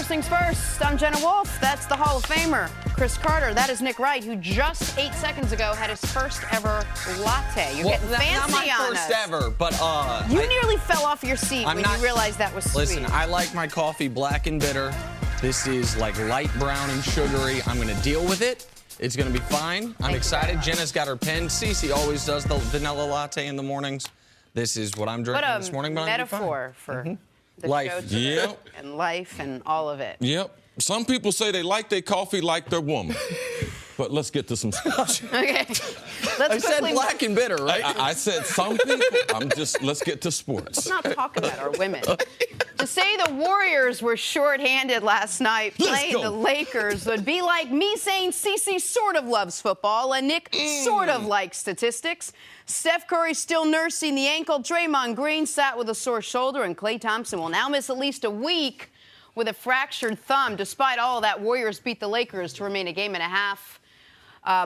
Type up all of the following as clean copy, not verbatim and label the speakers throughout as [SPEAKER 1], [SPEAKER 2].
[SPEAKER 1] First things first, I'm Jenna Wolf. That's the Hall of Famer, Chris Carter. That is Nick Wright, who just 8 seconds ago had his first ever latte. You're getting fancy
[SPEAKER 2] not my
[SPEAKER 1] on
[SPEAKER 2] first
[SPEAKER 1] us.
[SPEAKER 2] ever, but
[SPEAKER 1] You nearly fell off your seat when you realized that was sweet.
[SPEAKER 2] Listen, I like my coffee black and bitter. This is like light brown and sugary. I'm going to deal with it. It's going to be fine. I'm excited. Jenna's got her pen. Cece always does the vanilla latte in the mornings. This is what I'm drinking this morning.
[SPEAKER 1] What a metaphor for the
[SPEAKER 2] life.
[SPEAKER 1] show today, and life and all of it.
[SPEAKER 3] Yep. Some people say they like their coffee like their woman. But let's get to some sports.
[SPEAKER 1] Okay.
[SPEAKER 2] I said black and bitter, right?
[SPEAKER 3] I said some people. Let's get to sports.
[SPEAKER 1] Let's not talk about our women. To say the Warriors were shorthanded last night playing the Lakers would be like me saying Cece sort of loves football and Nick sort of likes statistics. Steph Curry still nursing the ankle. Draymond Green sat with a sore shoulder, and Klay Thompson will now miss at least a week with a fractured thumb. Despite all of that, Warriors beat the Lakers to remain a game and a half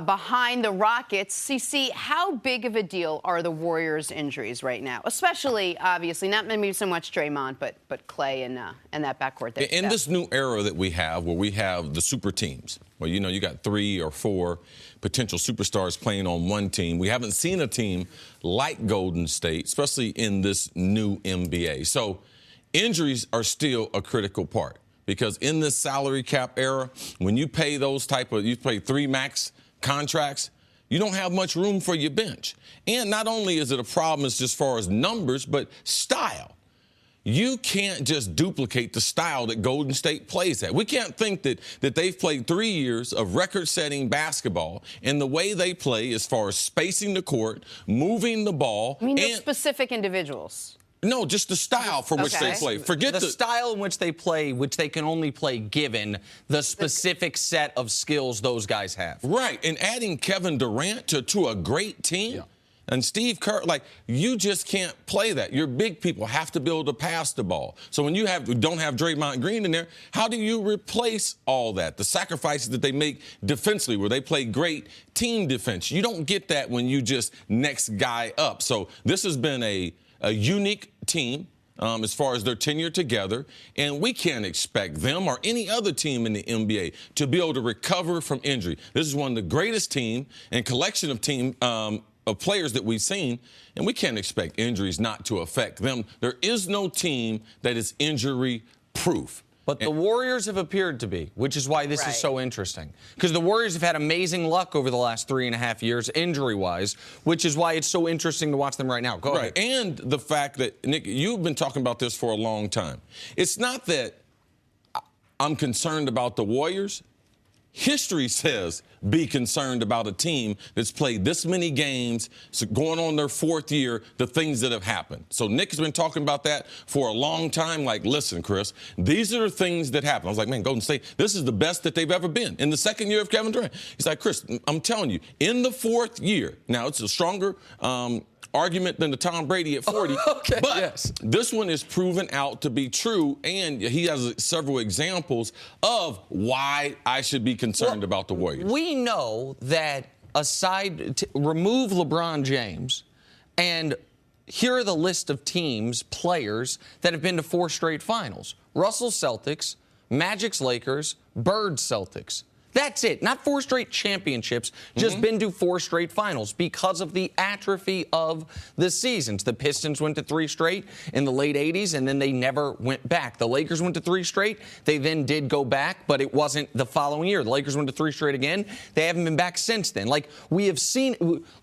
[SPEAKER 1] behind the Rockets. CC, how big of a deal are the Warriors' injuries right now? Especially, obviously, not maybe so much Draymond, but Klay and that backcourt there.
[SPEAKER 3] In this new era that we have, where we have the super teams, where you got 3 or 4 potential superstars playing on one team. We haven't seen a team like Golden State, especially in this new NBA. So injuries are still a critical part, because in this salary cap era, when you pay you pay 3 max contracts, you don't have much room for your bench. And not only is it a problem as far as numbers, but style. You can't just duplicate the style that Golden State plays at. We can't think that they've played 3 years of record-setting basketball, and the way they play as far as spacing the court, moving the ball.
[SPEAKER 1] I mean, they're specific individuals.
[SPEAKER 3] No, just the style for which they play. Forget
[SPEAKER 2] the style in which they play, which they can only play given the specific set of skills those guys have.
[SPEAKER 3] Right, and adding Kevin Durant to a great team, and Steve Kerr, you just can't play that. Your big people have to be able to pass the ball. So when you don't have Draymond Green in there, how do you replace all that? The sacrifices that they make defensively, where they play great team defense. You don't get that when you just next guy up. So this has been a unique team as far as their tenure together, and we can't expect them or any other team in the NBA to be able to recover from injury. This is one of the greatest team and collection of players that we've seen, and we can't expect injuries not to affect them. There is no team that is injury-proof.
[SPEAKER 2] But the Warriors have appeared to be, which is why this is so interesting. Because the Warriors have had amazing luck over the last 3.5 years, injury-wise, which is why it's so interesting to watch them right now. Go ahead.
[SPEAKER 3] And the fact that, Nick, you've been talking about this for a long time. It's not that I'm concerned about the Warriors. History says be concerned about a team that's played this many games, going on their 4th year, the things that have happened. So Nick has been talking about that for a long time. Listen, Chris, these are the things that happen. I was like, man, Golden State, this is the best that they've ever been. In the 2nd year of Kevin Durant, he's like, Chris, I'm telling you, in the 4th year, now it's a stronger argument than the Tom Brady at 40. But this one is proven out to be true, and he has several examples of why I should be concerned about the Warriors.
[SPEAKER 2] We know that remove LeBron James, and here are the list of teams, players, that have been to 4 straight finals. Russell Celtics, Magic's Lakers, Bird Celtics. That's it. Not 4 straight championships, just been to 4 straight finals because of the atrophy of the seasons. The Pistons went to 3 straight in the late 80s, and then they never went back. The Lakers went to 3 straight. They then did go back, but it wasn't the following year. The Lakers went to 3 straight again. They haven't been back since then. We have seen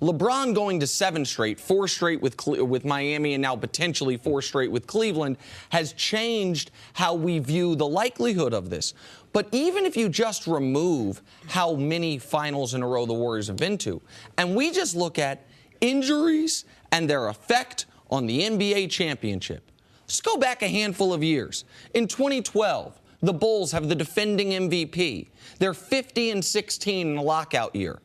[SPEAKER 2] LeBron going to 7 straight, 4 straight with Miami, and now potentially 4 straight with Cleveland, has changed how we view the likelihood of this. But even if you just remove how many finals in a row the Warriors have been to, and we just look at injuries and their effect on the NBA championship, let's go back a handful of years. In 2012, the Bulls have the defending MVP. They're 50-16 in a lockout year.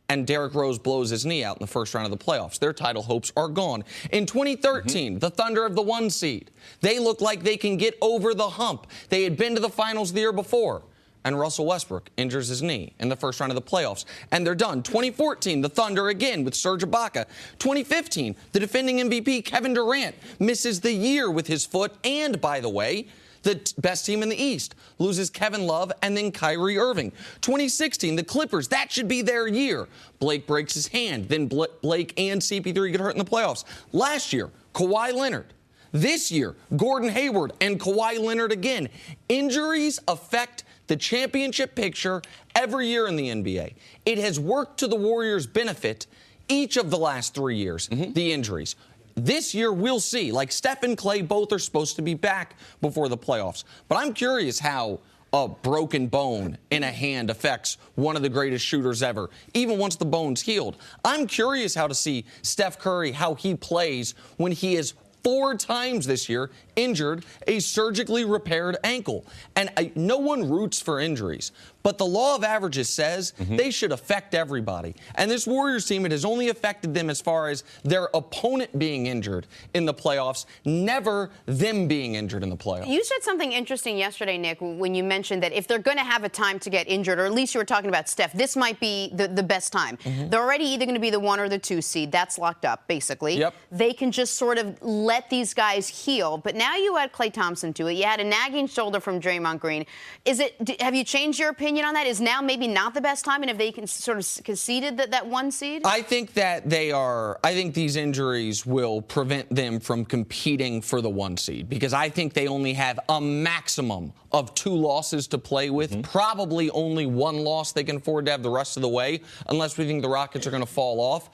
[SPEAKER 2] And Derrick Rose blows his knee out in the first round of the playoffs. Their title hopes are gone. In 2013, the Thunder of the 1 seed. They look like they can get over the hump. They had been to the finals the year before. And Russell Westbrook injures his knee in the first round of the playoffs. And they're done. 2014, the Thunder again with Serge Ibaka. 2015, the defending MVP, Kevin Durant, misses the year with his foot. And, by the way, the best team in the East, loses Kevin Love and then Kyrie Irving. 2016, the Clippers, that should be their year. Blake breaks his hand, then Blake and CP3 get hurt in the playoffs. Last year, Kawhi Leonard. This year, Gordon Hayward and Kawhi Leonard again. Injuries affect the championship picture every year in the NBA. It has worked to the Warriors' benefit each of the last 3 years, the injuries. This year, we'll see. Like, Steph and Clay both are supposed to be back before the playoffs. But I'm curious how a broken bone in a hand affects one of the greatest shooters ever, even once the bone's healed. I'm curious how to see Steph Curry, how he plays when he is 4 times this year injured a surgically repaired ankle. And no one roots for injuries, but the law of averages says they should affect everybody. And this Warriors team, it has only affected them as far as their opponent being injured in the playoffs, never them being injured in the playoffs.
[SPEAKER 1] You said something interesting yesterday, Nick, when you mentioned that if they're going to have a time to get injured, or at least you were talking about Steph, this might be the best time. They're already either going to be the 1 or the 2 seed. That's locked up, basically.
[SPEAKER 2] Yep.
[SPEAKER 1] They can just sort of let these guys heal. But now you add Klay Thompson to it. You had a nagging shoulder from Draymond Green. Have you changed your opinion on that? Is now maybe not the best time, and if they can sort of conceded that 1 seed?
[SPEAKER 2] I think that they are. I think these injuries will prevent them from competing for the 1 seed, because I think they only have a maximum of 2 losses to play with. Probably only 1 loss they can afford to have the rest of the way, unless we think the Rockets are going to fall off.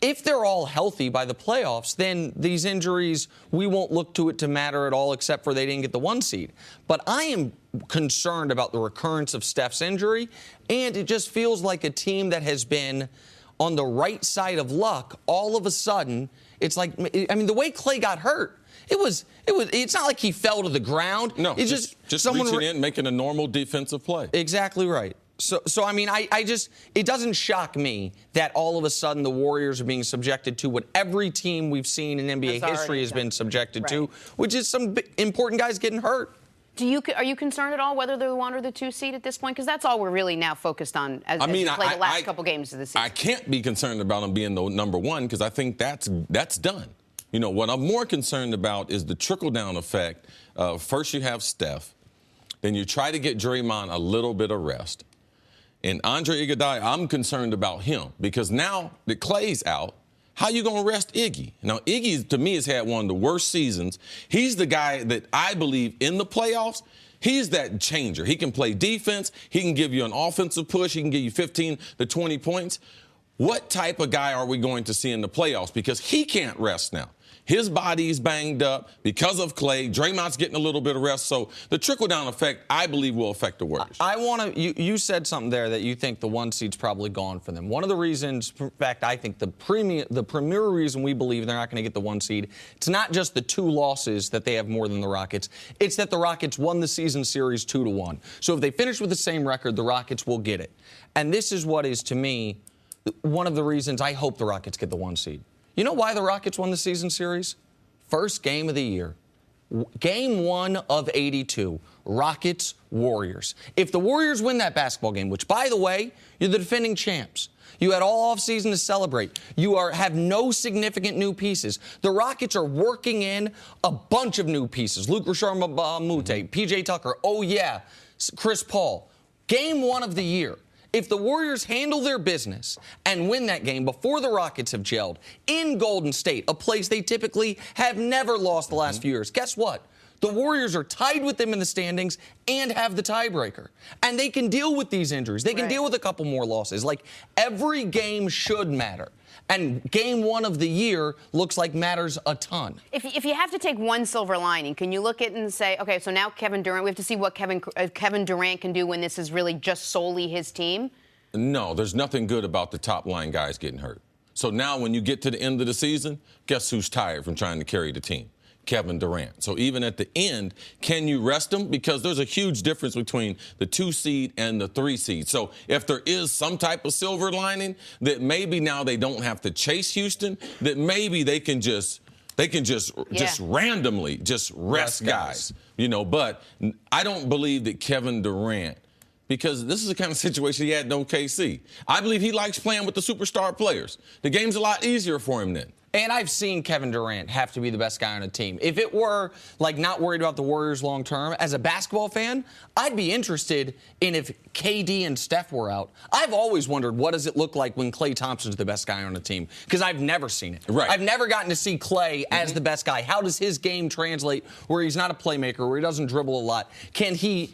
[SPEAKER 2] If they're all healthy by the playoffs, then these injuries, we won't look to it to matter at all, except for they didn't get the 1 seed. But I am concerned about the recurrence of Steph's injury, and it just feels like a team that has been on the right side of luck. All of a sudden, it's like, I mean, the way Klay got hurt, it's not like he fell to the ground.
[SPEAKER 3] No,
[SPEAKER 2] it's
[SPEAKER 3] just reaching in, making a normal defensive play.
[SPEAKER 2] Exactly right. So I mean, it doesn't shock me that all of a sudden the Warriors are being subjected to what every team we've seen in NBA history has been subjected to, which is some important guys getting hurt.
[SPEAKER 1] Are you concerned at all whether they're the 1 or the 2 seed at this point? Because that's all we're really now focused on as we play the last couple games of the season.
[SPEAKER 3] I can't be concerned about them being the number 1, because I think that's done. You know, what I'm more concerned about is the trickle-down effect. First you have Steph. Then you try to get Draymond a little bit of rest. And Andre Iguodala, I'm concerned about him, because now that Klay's out, how you going to rest Iggy? Now, Iggy, to me, has had one of the worst seasons. He's the guy that I believe in the playoffs, he's that changer. He can play defense. He can give you an offensive push. He can give you 15 to 20 points. What type of guy are we going to see in the playoffs? Because he can't rest now. His body's banged up because of Klay. Draymond's getting a little bit of rest. So the trickle-down effect, I believe, will affect the Warriors.
[SPEAKER 2] You said something there that you think the 1 seed's probably gone for them. One of the reasons, in fact, I think the premier reason we believe they're not going to get the 1 seed, it's not just the 2 losses that they have more than the Rockets. It's that the Rockets won the season series 2-1. So if they finish with the same record, the Rockets will get it. And this is what is, to me, one of the reasons I hope the Rockets get the 1 seed. You know why the Rockets won the season series? First game of the year. Game 1 of 82. Rockets, Warriors. If the Warriors win that basketball game, which, by the way, you're the defending champs. You had all offseason to celebrate. You have no significant new pieces. The Rockets are working in a bunch of new pieces. Luke Richard-Mbamute, P.J. Tucker, Chris Paul. Game 1 of the year. If the Warriors handle their business and win that game before the Rockets have gelled in Golden State, a place they typically have never lost the last few years, guess what? The Warriors are tied with them in the standings and have the tiebreaker. And they can deal with these injuries. They can deal with a couple more losses. Like, every game should matter. And game 1 of the year looks like matters a ton.
[SPEAKER 1] If you have to take one silver lining, can you look at it and say, okay, so now Kevin Durant, we have to see what Kevin Durant can do when this is really just solely his team?
[SPEAKER 3] No, there's nothing good about the top line guys getting hurt. So now when you get to the end of the season, guess who's tired from trying to carry the team? Kevin Durant. So even at the end, can you rest him? Because there's a huge difference between the 2 seed and the 3 seed. So if there is some type of silver lining, that maybe now they don't have to chase Houston, that maybe they can just randomly rest guys. You know, but I don't believe that Kevin Durant, because this is the kind of situation he had in OKC. I believe he likes playing with the superstar players. The game's a lot easier for him then.
[SPEAKER 2] And I've seen Kevin Durant have to be the best guy on a team. If it were, like, not worried about the Warriors long term, as a basketball fan, I'd be interested in if KD and Steph were out. I've always wondered, what does it look like when Klay Thompson's the best guy on a team? Because I've never seen it.
[SPEAKER 3] Right.
[SPEAKER 2] I've never gotten to see Klay as the best guy. How does his game translate where he's not a playmaker, where he doesn't dribble a lot? Can he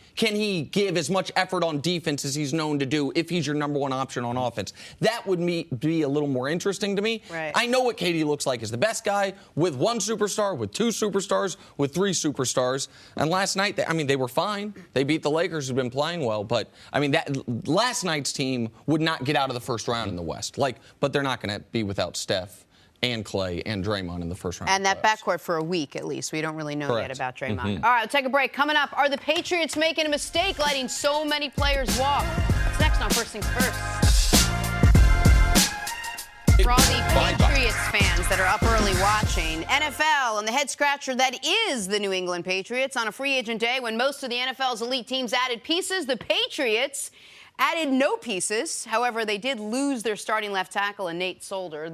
[SPEAKER 2] give as much effort on defense as he's known to do if he's your number one option on offense? That would be a little more interesting to me.
[SPEAKER 1] Right.
[SPEAKER 2] I know what KD looks like as the best guy with one superstar, with two superstars, with three superstars. And last night, they were fine. They beat the Lakers, who've been playing well. But, last night's team would not get out of the first round in the West. But they're not going to be without Steph and Klay and Draymond in the first round.
[SPEAKER 1] And that backcourt for a week, at least. We don't really know
[SPEAKER 2] Correct.
[SPEAKER 1] yet about Draymond. All right, we'll take a break. Coming up, are the Patriots making a mistake letting so many players walk? What's next on First Things First? For all the Patriots fans that are up early watching, NFL and the head-scratcher that is the New England Patriots on a free agent day when most of the NFL's elite teams added pieces, the Patriots added no pieces. However, they did lose their starting left tackle in Nate Solder.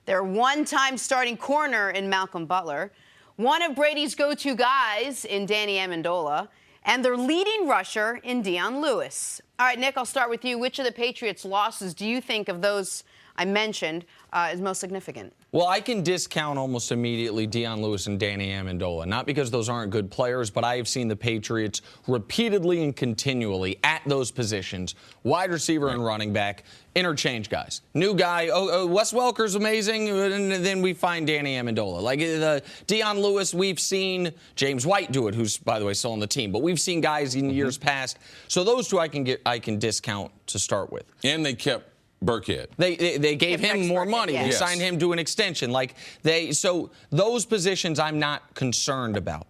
[SPEAKER 1] Their one-time starting corner in Malcolm Butler, one of Brady's go-to guys in Danny Amendola, and their leading rusher in Dion Lewis. All right, Nick, I'll start with you. Which of the Patriots' losses do you think of those I mentioned is most significant?
[SPEAKER 2] Well, I can discount almost immediately Dion Lewis and Danny Amendola, not because those aren't good players, but I have seen the Patriots repeatedly and continually at those positions, wide receiver and running back, interchange guys. New guy, Wes Welker's amazing, and then we find Danny Amendola. Like the Dion Lewis, we've seen James White do it, who's, by the way, still on the team, but we've seen guys in years past. So those two I can discount to start with.
[SPEAKER 3] And they kept Burkhead.
[SPEAKER 2] They gave him more money.
[SPEAKER 1] Yeah.
[SPEAKER 2] They
[SPEAKER 3] Yes.
[SPEAKER 2] signed him to an extension. So those positions I'm not concerned about.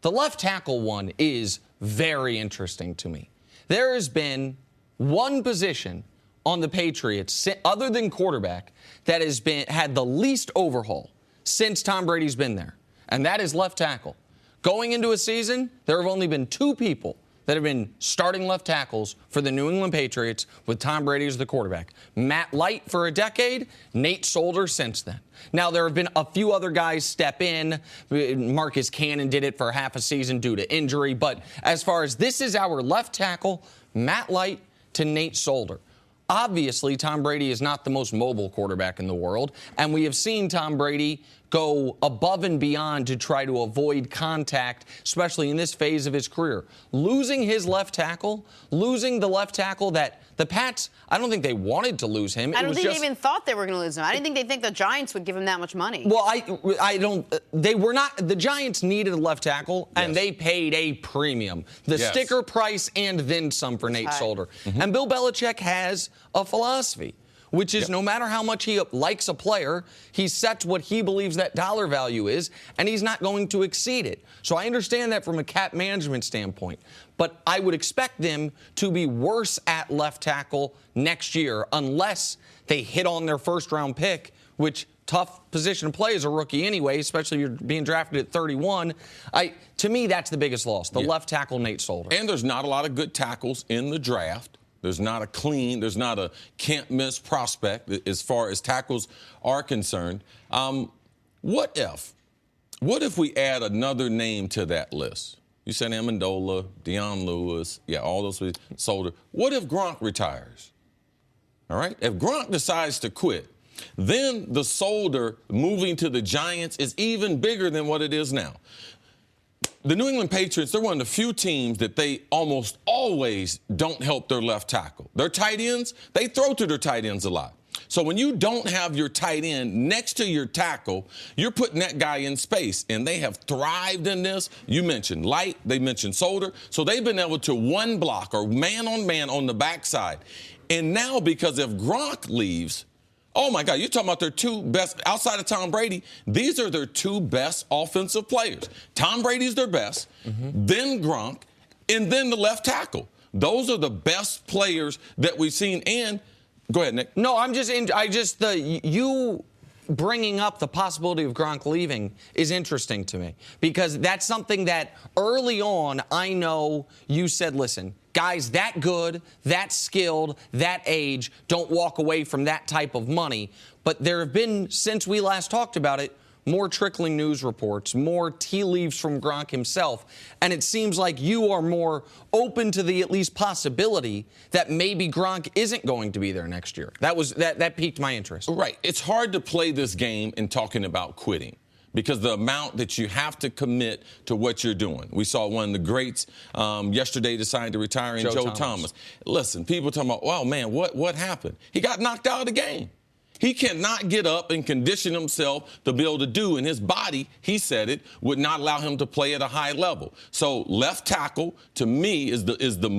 [SPEAKER 2] The left tackle one is very interesting to me. There has been one position on the Patriots, other than quarterback, that has had the least overhaul since Tom Brady's been there, and that is left tackle. Going into a season, there have only been two people that have been starting left tackles for the New England Patriots with Tom Brady as the quarterback. Matt Light for a decade, Nate Solder since then. Now, there have been a few other guys step in. Marcus Cannon did it for half a season due to injury. But as far as this is our left tackle, Matt Light to Nate Solder. Obviously, Tom Brady is not the most mobile quarterback in the world, and we have seen Tom Brady go above and beyond to try to avoid contact, especially in this phase of his career. Losing his left tackle, losing the left tackle that the Pats, I don't think they wanted to lose him.
[SPEAKER 1] I don't think they even thought they were going to lose him. I didn't think they think the Giants would give him that much money.
[SPEAKER 2] Well, they were not, the Giants needed a left tackle, and they paid a premium. The sticker price and then some for Nate Solder. And Bill Belichick has a philosophy, which is no matter how much he likes a player, he sets what he believes that dollar value is, and he's not going to exceed it. So I understand that from a cap management standpoint, but I would expect them to be worse at left tackle next year unless they hit on their first-round pick, which tough position to play as a rookie anyway, especially if you're being drafted at 31. To me, that's the biggest loss, the left tackle, Nate Solder.
[SPEAKER 3] And there's not a lot of good tackles in the draft. There's not a can't-miss prospect as far as tackles are concerned. What if we add another name to that list? You said Amendola, Dion Lewis, all those Solder. What if Gronk retires? All right? If Gronk decides to quit, then the Solder moving to the Giants is even bigger than what it is now. The New England Patriots, they're one of the few teams that they almost always don't help their left tackle. Their tight ends, they throw to their tight ends a lot. So when you don't have your tight end next to your tackle, you're putting that guy in space, and they have thrived in this. You mentioned Light, they mentioned Solder. So they've been able to one block or man on the backside. And now because if Gronk leaves, oh, my God, you're talking about their two best, outside of Tom Brady, these are their two best offensive players. Tom Brady's their best, then Gronk, and then the left tackle. Those are the best players that we've seen. And go ahead, Nick.
[SPEAKER 2] No, you bringing up the possibility of Gronk leaving is interesting to me because that's something that early on I know you said, listen, guys that good, that skilled, that age, don't walk away from that type of money. But there have been, since we last talked about it, more trickling news reports, more tea leaves from Gronk himself, and it seems like you are more open to the at least possibility that maybe Gronk isn't going to be there next year. That piqued my interest.
[SPEAKER 3] Right. It's hard to play this game in talking about quitting, because the amount that you have to commit to what you're doing. We saw one of the greats yesterday decide to retire in Joe Thomas. Listen, people talking about, wow, man, what happened? He got knocked out of the game. He cannot get up and condition himself to be able to do, and his body, he said it, would not allow him to play at a high level. So left tackle, to me, that's the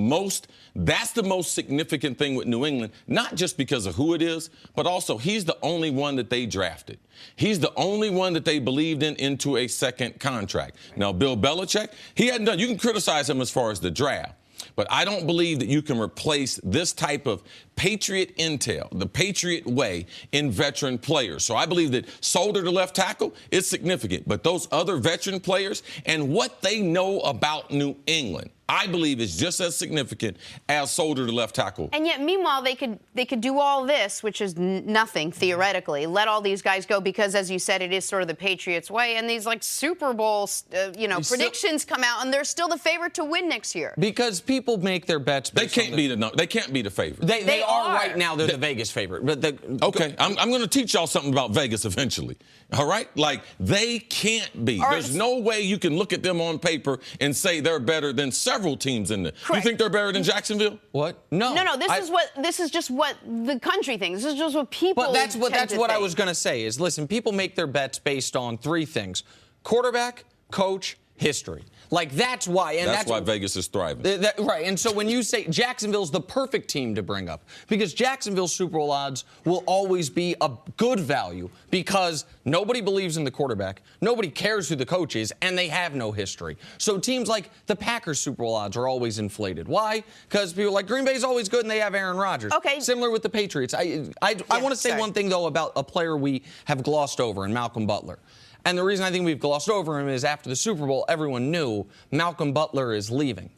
[SPEAKER 3] most significant thing with New England, not just because of who it is, but also he's the only one that they drafted. He's the only one that they believed in into a second contract. Now, Bill Belichick, he hadn't done, you can criticize him as far as the draft, but I don't believe that you can replace this type of Patriot intel, the Patriot way, in veteran players. So I believe that Solder to left tackle is significant. But those other veteran players and what they know about New England, I believe, is just as significant as Solder to left tackle.
[SPEAKER 1] And yet, meanwhile, they could do all this, which is nothing theoretically. Let all these guys go because, as you said, it is sort of the Patriots way. And these like Super Bowl, predictions come out, and they're still the favorite to win next year.
[SPEAKER 2] Because people make their bets.
[SPEAKER 3] They can't be the favorite.
[SPEAKER 2] They are right now. They're the Vegas favorite. But
[SPEAKER 3] okay, I'm going to teach y'all something about Vegas eventually. All right, like they can't be. There's no way you can look at them on paper and say they're better than several teams in there.
[SPEAKER 1] Correct.
[SPEAKER 3] You think they're better than Jacksonville?
[SPEAKER 2] What? No.
[SPEAKER 1] No. This is just what the country thinks. This is just what people.
[SPEAKER 2] But that's what
[SPEAKER 1] think.
[SPEAKER 2] I was going to say. Is listen, people make their bets based on three things: quarterback, coach, history. Like, that's why. And
[SPEAKER 3] that's why Vegas is thriving.
[SPEAKER 2] Right. And so when you say Jacksonville's the perfect team to bring up, because Jacksonville's Super Bowl odds will always be a good value because nobody believes in the quarterback, nobody cares who the coach is, and they have no history. So teams like the Packers' Super Bowl odds are always inflated. Why? Because people like Green Bay's always good and they have Aaron Rodgers.
[SPEAKER 1] Okay.
[SPEAKER 2] Similar with the Patriots. I want to say one thing, though, about a player we have glossed over, and Malcolm Butler. And the reason I think we've glossed over him is after the Super Bowl, everyone knew Malcolm Butler is leaving.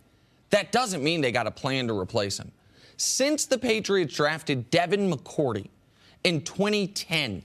[SPEAKER 2] That doesn't mean they got a plan to replace him. Since the Patriots drafted Devin McCourty in 2010,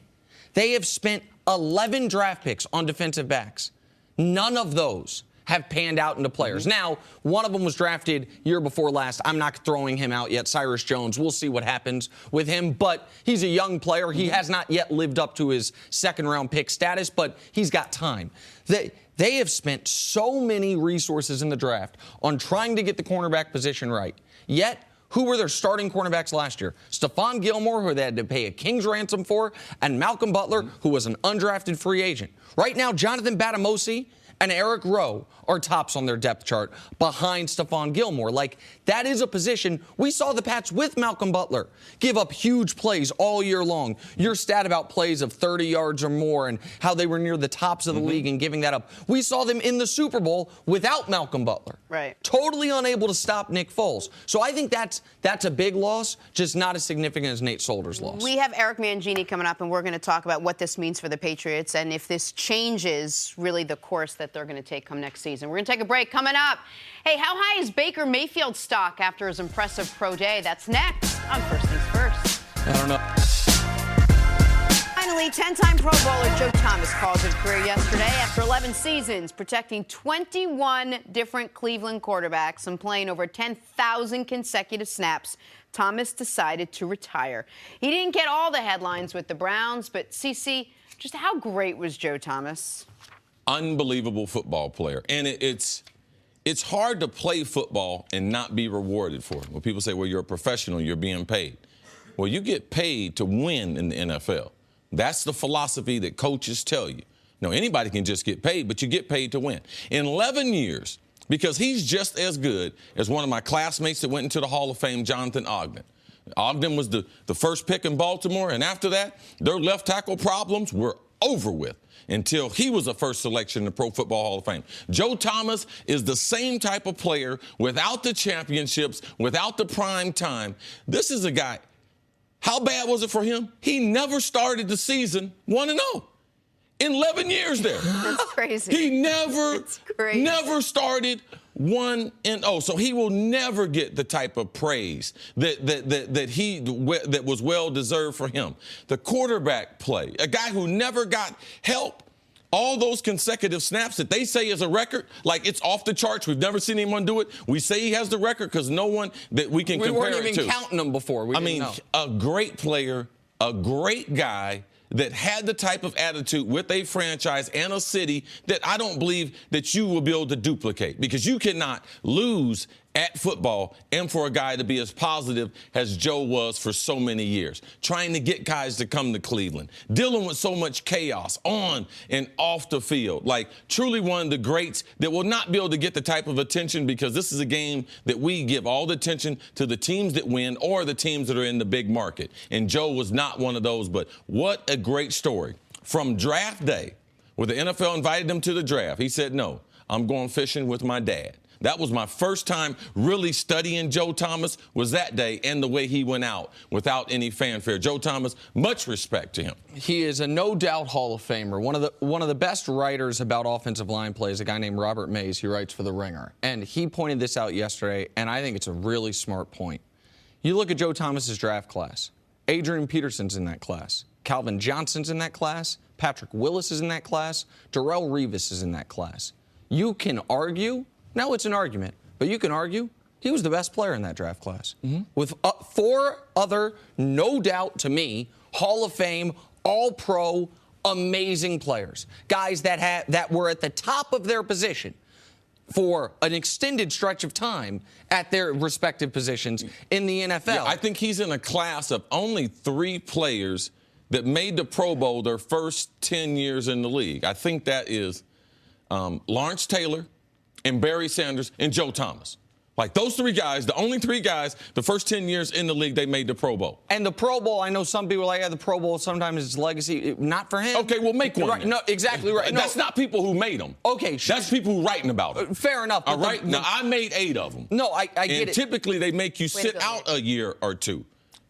[SPEAKER 2] they have spent 11 draft picks on defensive backs. None of those have panned out into players. Mm-hmm. Now, one of them was drafted year before last. I'm not throwing him out yet. Cyrus Jones. We'll see what happens with him. But he's a young player. He has not yet lived up to his second-round pick status, but he's got time. They have spent so many resources in the draft on trying to get the cornerback position right. Yet, who were their starting cornerbacks last year? Stephon Gilmore, who they had to pay a king's ransom for, and Malcolm Butler, who was an undrafted free agent. Right now, Jonathan Batamosi and Eric Rowe are tops on their depth chart behind Stephon Gilmore. Like, that is a position. We saw the Pats with Malcolm Butler give up huge plays all year long. Your stat about plays of 30 yards or more and how they were near the tops of the league and giving that up. We saw them in the Super Bowl without Malcolm Butler.
[SPEAKER 1] Right.
[SPEAKER 2] Totally unable to stop Nick Foles. So I think that's a big loss, just not as significant as Nate Solder's loss.
[SPEAKER 1] We have Eric Mangini coming up, and we're going to talk about what this means for the Patriots and if this changes really the course that they're going to take come next season. We're going to take a break. Coming up, hey, how high is Baker Mayfield's stock after his impressive pro day? That's next on First Things First.
[SPEAKER 2] I don't know.
[SPEAKER 1] Finally, 10-time Pro Bowler Joe Thomas called it a career yesterday after 11 seasons, protecting 21 different Cleveland quarterbacks and playing over 10,000 consecutive snaps. Thomas decided to retire. He didn't get all the headlines with the Browns, but CC, just how great was Joe Thomas?
[SPEAKER 3] Unbelievable football player. And it's hard to play football and not be rewarded for it. When people say, well, you're a professional, you're being paid. Well, you get paid to win in the NFL. That's the philosophy that coaches tell you. No, anybody can just get paid, but you get paid to win. In 11 years, because he's just as good as one of my classmates that went into the Hall of Fame, Jonathan Ogden. Ogden was the first pick in Baltimore, and after that, their left tackle problems were over with until he was a first selection in the Pro Football Hall of Fame. Joe Thomas is the same type of player without the championships, without the prime time. This is a guy, how bad was it for him? He never started the season 1-0. In 11 years there.
[SPEAKER 1] That's crazy.
[SPEAKER 3] He never started 1-0. So he will never get the type of praise that was well deserved for him. The quarterback play, a guy who never got help. All those consecutive snaps that they say is a record, like it's off the charts. We've never seen anyone do it. We say he has the record because no one that we can compare it to.
[SPEAKER 2] We weren't even counting them before.
[SPEAKER 3] I mean, a great player, a great guy that had the type of attitude with a franchise and a city that I don't believe that you will be able to duplicate, because you cannot lose at football and for a guy to be as positive as Joe was for so many years, trying to get guys to come to Cleveland, dealing with so much chaos on and off the field. Like, truly one of the greats that will not be able to get the type of attention, because this is a game that we give all the attention to the teams that win or the teams that are in the big market. And Joe was not one of those, but what a great story. From draft day, where the NFL invited him to the draft, he said, no, I'm going fishing with my dad. That was my first time really studying Joe Thomas, was that day, and the way he went out without any fanfare. Joe Thomas, much respect to him.
[SPEAKER 2] He is a no-doubt Hall of Famer. One of the best writers about offensive line plays, a guy named Robert Mays. He writes for The Ringer. And he pointed this out yesterday, and I think it's a really smart point. You look at Joe Thomas's draft class. Adrian Peterson's in that class. Calvin Johnson's in that class. Patrick Willis is in that class. Darrelle Revis is in that class. You can argue. Now it's an argument, but you can argue he was the best player in that draft class. With 4 other, no doubt to me, Hall of Fame, All-Pro, amazing players. Guys that were at the top of their position for an extended stretch of time at their respective positions in the NFL.
[SPEAKER 3] Yeah, I think he's in a class of only 3 players that made the Pro Bowl their first 10 years in the league. I think that is Lawrence Taylor, and Barry Sanders, and Joe Thomas. Like, those 3 guys, the only 3 guys, the first 10 years in the league, they made the Pro Bowl.
[SPEAKER 2] And the Pro Bowl, I know some people are like, yeah, the Pro Bowl sometimes is legacy. Not for him.
[SPEAKER 3] Okay, well, make one.
[SPEAKER 2] Right, no, exactly right.
[SPEAKER 3] That's not people who made them.
[SPEAKER 2] Okay, sure.
[SPEAKER 3] That's people who writing about it.
[SPEAKER 2] Fair enough.
[SPEAKER 3] All right? Now, I made 8 of them.
[SPEAKER 2] No, I get it.
[SPEAKER 3] And typically, they make you sit out a year or 2.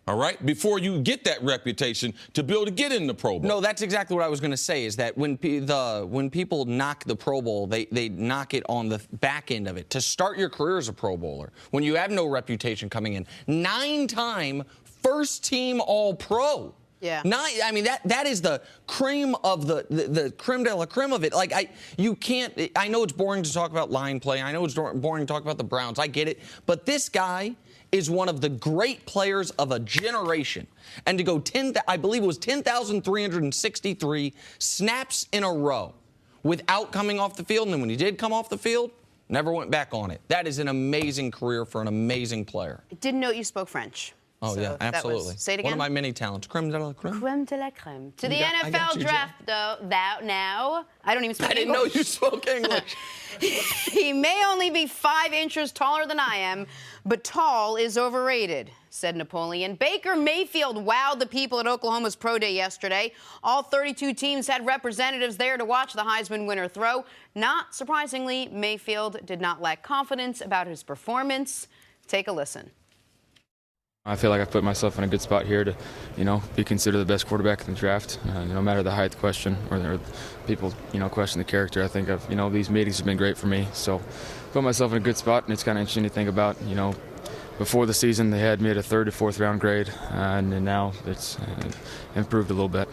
[SPEAKER 3] All right, before you get that reputation to be able to get in the Pro Bowl.
[SPEAKER 2] No, that's exactly what I was going to say, is that when people knock the Pro Bowl, they knock it on the back end of it. To start your career as a Pro Bowler, when you have no reputation coming in, 9-time first-team All-Pro.
[SPEAKER 1] Yeah.
[SPEAKER 2] I mean, that is the cream of the creme de la creme of it. Like, you can't, I know it's boring to talk about line play. I know it's boring to talk about the Browns. I get it. But this guy is one of the great players of a generation. And to go I believe it was 10,363 snaps in a row without coming off the field. And then when he did come off the field, never went back on it. That is an amazing career for an amazing player.
[SPEAKER 1] I didn't know you spoke French.
[SPEAKER 2] Oh, so yeah, absolutely.
[SPEAKER 1] Say it again.
[SPEAKER 2] One of my many talents. Creme de la creme.
[SPEAKER 1] Creme de la creme. To the NFL draft, though, now, I don't even speak English.
[SPEAKER 2] I didn't know you spoke English.
[SPEAKER 1] He may only be 5 inches taller than I am, but tall is overrated, said Napoleon. Baker Mayfield wowed the people at Oklahoma's Pro Day yesterday. All 32 teams had representatives there to watch the Heisman winner throw. Not surprisingly, Mayfield did not lack confidence about his performance. Take a listen.
[SPEAKER 4] I feel like I've put myself in a good spot here to, be considered the best quarterback in the draft. No matter the height question or people, question the character. I think these meetings have been great for me. So put myself in a good spot, and it's kind of interesting to think about, before the season they had me at a 3rd or 4th round grade, and now it's improved a little bit.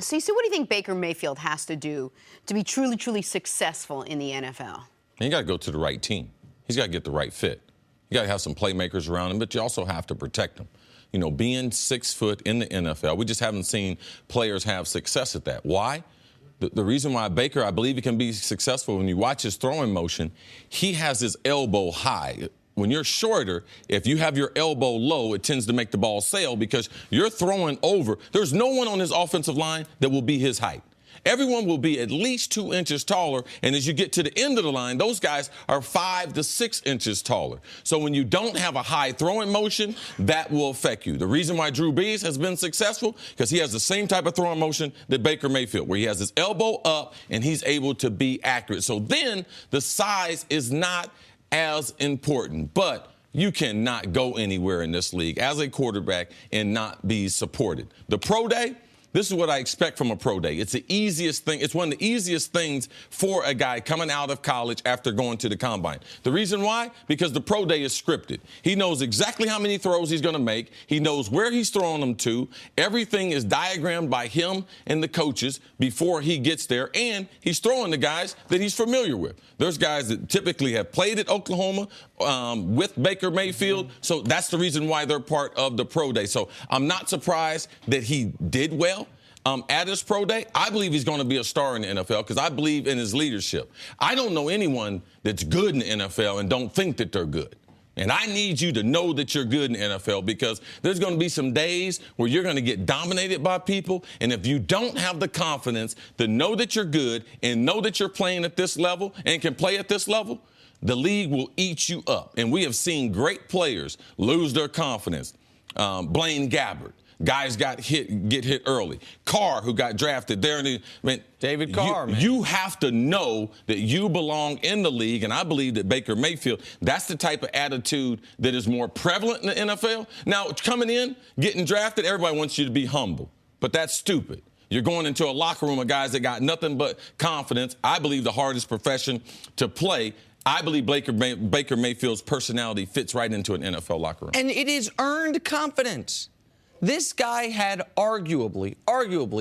[SPEAKER 1] So what do you think Baker Mayfield has to do to be truly, truly successful in the NFL?
[SPEAKER 3] You got to go to the right team. He's got to get the right fit. You got to have some playmakers around him, but you also have to protect him. Being 6 foot in the NFL, we just haven't seen players have success at that. Why? The reason why Baker, I believe he can be successful, when you watch his throwing motion, he has his elbow high. When you're shorter, if you have your elbow low, it tends to make the ball sail because you're throwing over. There's no one on his offensive line that will be his height. Everyone will be at least 2 inches taller, and as you get to the end of the line, those guys are 5 to 6 inches taller. So when you don't have a high throwing motion, that will affect you. The reason why Drew Brees has been successful, because he has the same type of throwing motion that Baker Mayfield, where he has his elbow up and he's able to be accurate. So then the size is not as important, but you cannot go anywhere in this league as a quarterback and not be supported. The Pro Day, This is what I expect from a pro day. It's the easiest thing. It's one of the easiest things for a guy coming out of college after going to the combine. The reason why? Because the pro day is scripted. He knows exactly how many throws he's going to make. He knows where he's throwing them to. Everything is diagrammed by him and the coaches before he gets there, and he's throwing the guys that he's familiar with. There's guys that typically have played at Oklahoma with Baker Mayfield, so that's the reason why they're part of the pro day. So I'm not surprised that he did well at his pro day. I believe he's going to be a star in the NFL because I believe in his leadership. I don't know anyone that's good in the NFL and don't think that they're good. And I need you to know that you're good in the NFL because there's going to be some days where you're going to get dominated by people. And if you don't have the confidence to know that you're good and know that you're playing at this level and can play at this level, the league will eat you up. And we have seen great players lose their confidence. Blaine Gabbert. Guys get hit early. Carr, who got drafted there.
[SPEAKER 2] David Carr, man.
[SPEAKER 3] You have to know that you belong in the league, and I believe that Baker Mayfield, that's the type of attitude that is more prevalent in the NFL. Now, coming in, getting drafted, everybody wants you to be humble, but that's stupid. You're going into a locker room of guys that got nothing but confidence. I believe the hardest profession to play. I believe Baker Mayfield's personality fits right into an NFL locker room.
[SPEAKER 2] And it is earned confidence. This guy had arguably,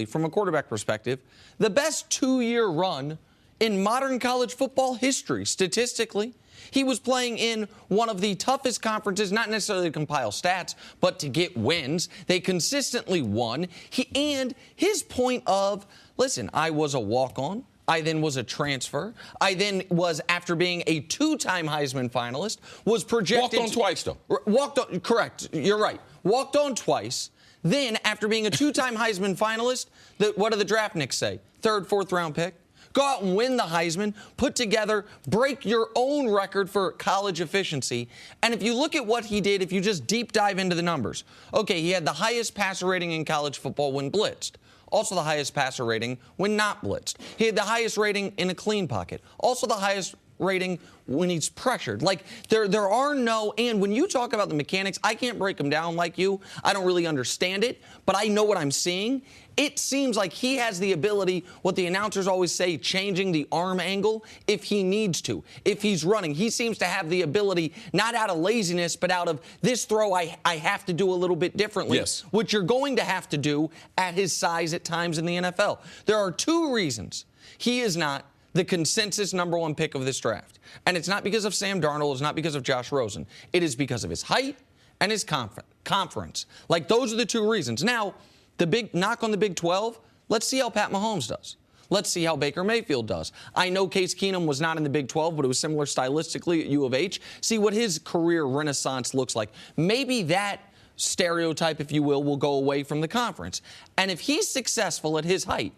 [SPEAKER 2] from a quarterback perspective, the best 2-year run in modern college football history, statistically. He was playing in one of the toughest conferences, not necessarily to compile stats, but to get wins. They consistently won. And his point of, listen, I was a walk-on. I then was a transfer. I then was, after being a 2-time Heisman finalist, was projected.
[SPEAKER 3] Walked on twice, though.
[SPEAKER 2] Walked on, correct. You're right. Walked on twice. Then, after being a 2-time Heisman finalist, what do the draftniks say? 3rd, 4th round pick. Go out and win the Heisman, put together, break your own record for college efficiency. And if you look at what he did, if you just deep dive into the numbers, okay, he had the highest passer rating in college football when blitzed. Also the highest passer rating when not blitzed. He had the highest rating in a clean pocket. Also the highest rating when he's pressured. Like, there are no, and when you talk about the mechanics, I can't break them down like you. I don't really understand it, but I know what I'm seeing. It seems like he has the ability, what the announcers always say, changing the arm angle if he needs to. If he's running, he seems to have the ability, not out of laziness, but out of this throw I have to do a little bit differently,
[SPEAKER 3] yes,
[SPEAKER 2] which you're going to have to do at his size at times in the NFL. There are 2 reasons he is not the consensus #1 pick of this draft. And it's not because of Sam Darnold. It's not because of Josh Rosen. It is because of his height and his conference. Like, those are the 2 reasons. Now, the big knock on the Big 12, let's see how Pat Mahomes does. Let's see how Baker Mayfield does. I know Case Keenum was not in the Big 12, but it was similar stylistically at U of H. See what his career renaissance looks like. Maybe that stereotype, if you will go away from the conference. And if he's successful at his height,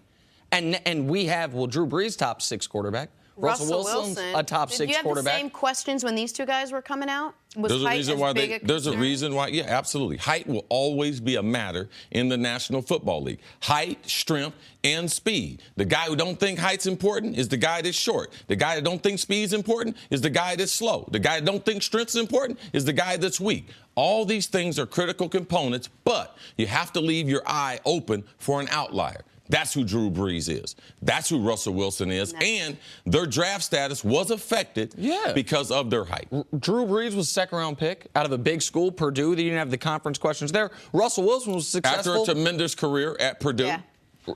[SPEAKER 2] and we have, Drew Brees, top 6 quarterback. Russell Wilson's a top 6 quarterback.
[SPEAKER 1] Did you have the same questions when these 2 guys were coming out? Was
[SPEAKER 3] There's a reason why there's a reason why, yeah, absolutely. Height will always be a matter in the National Football League. Height, strength, and speed. The guy who don't think height's important is the guy that's short. The guy that don't think speed's important is the guy that's slow. The guy that don't think strength's important is the guy that's weak. All these things are critical components, but you have to leave your eye open for an outlier. That's who Drew Brees is. That's who Russell Wilson is. And their draft status was affected because of their height.
[SPEAKER 2] Drew Brees was a 2nd-round pick out of a big school, Purdue. They didn't have the conference questions there. Russell Wilson was successful.
[SPEAKER 3] After a tremendous career at Purdue.
[SPEAKER 1] Yeah.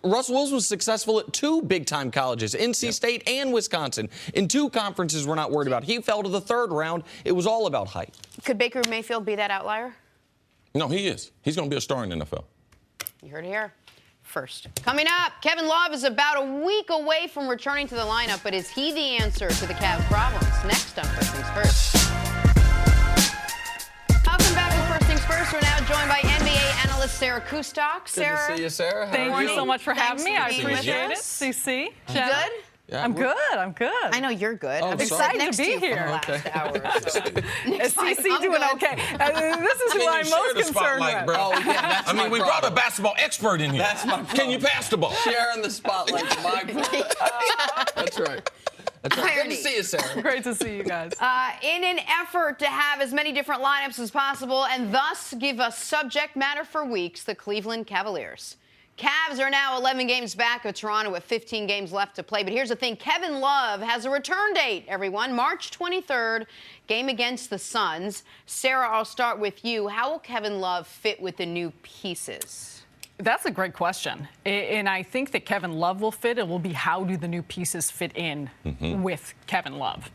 [SPEAKER 2] Russell Wilson was successful at 2 big-time colleges, NC State and Wisconsin. In 2 conferences we're not worried about. He fell to the 3rd round. It was all about height.
[SPEAKER 1] Could Baker Mayfield be that outlier?
[SPEAKER 3] No, he is. He's going to be a star in the NFL.
[SPEAKER 1] You heard it here first. Coming up, Kevin Love is about a week away from returning to the lineup, but is he the answer to the Cavs' problems? Next on First Things First. Welcome back to First Things First. We're now joined by NBA analyst Sarah Kustok.
[SPEAKER 2] Good to see you, Sarah.
[SPEAKER 5] Thank you so much for having me. I appreciate it.
[SPEAKER 1] CC.
[SPEAKER 5] You
[SPEAKER 1] good?
[SPEAKER 2] Yeah,
[SPEAKER 5] I'm good.
[SPEAKER 1] I know you're good.
[SPEAKER 2] Oh,
[SPEAKER 1] I'm
[SPEAKER 5] excited to be here. Is CC doing okay? This is who I'm most concerned with.
[SPEAKER 2] Oh, yeah, that's
[SPEAKER 3] we brought a basketball expert in here.
[SPEAKER 2] That's my problem.
[SPEAKER 3] Can you pass the ball?
[SPEAKER 2] Sharing the spotlight is my problem. That's right. That's right. Good to see you, Sarah.
[SPEAKER 5] Great to see you guys.
[SPEAKER 1] In an effort to have as many different lineups as possible and thus give us subject matter for weeks, the Cleveland Cavaliers Cavs are now 11 games back of Toronto with 15 games left to play. But here's the thing. Kevin Love has a return date, everyone. March 23rd, game against the Suns. Sarah, I'll start with you. How will Kevin Love fit with the new pieces?
[SPEAKER 5] That's a great question. And I think that Kevin Love will fit. It will be how do the new pieces fit in with Kevin Love.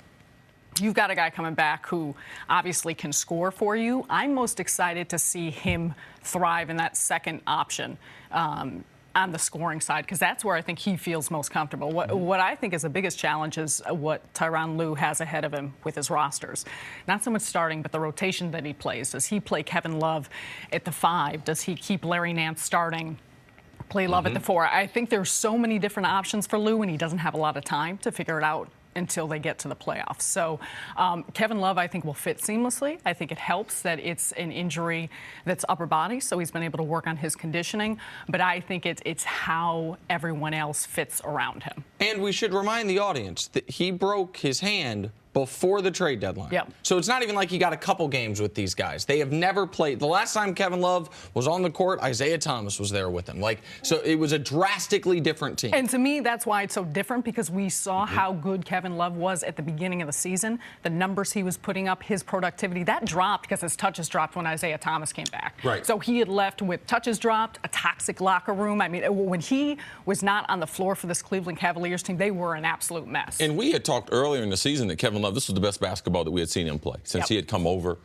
[SPEAKER 5] You've got a guy coming back who obviously can score for you. I'm most excited to see him thrive in that second option on the scoring side, because that's where I think he feels most comfortable. What I think is the biggest challenge is what Tyronn Lue has ahead of him with his rosters. Not so much starting, but the rotation that he plays. Does he play Kevin Love at the 5? Does he keep Larry Nance starting? Play Love at the 4? I think there's so many different options for Lue, and he doesn't have a lot of time to figure it out until they get to the playoffs. So Kevin Love, I think, will fit seamlessly. I think it helps that it's an injury that's upper body, so he's been able to work on his conditioning. But I think it's how everyone else fits around him.
[SPEAKER 2] And we should remind the audience that he broke his hand before the trade deadline.
[SPEAKER 5] Yep.
[SPEAKER 2] So it's not even like he got a couple games with these guys. They have never played. The last time Kevin Love was on the court, Isaiah Thomas was there with him. So it was a drastically different team.
[SPEAKER 5] And to me, that's why it's so different, because we saw how good Kevin Love was at the beginning of the season. The numbers he was putting up, his productivity, that dropped because his touches dropped when Isaiah Thomas came back.
[SPEAKER 3] Right.
[SPEAKER 5] So he had left with touches dropped, a toxic locker room. I mean, when he was not on the floor for this Cleveland Cavaliers team, they were an absolute mess.
[SPEAKER 3] And we had talked earlier in the season that Kevin Love, this was the best basketball that we had seen him play since he had come over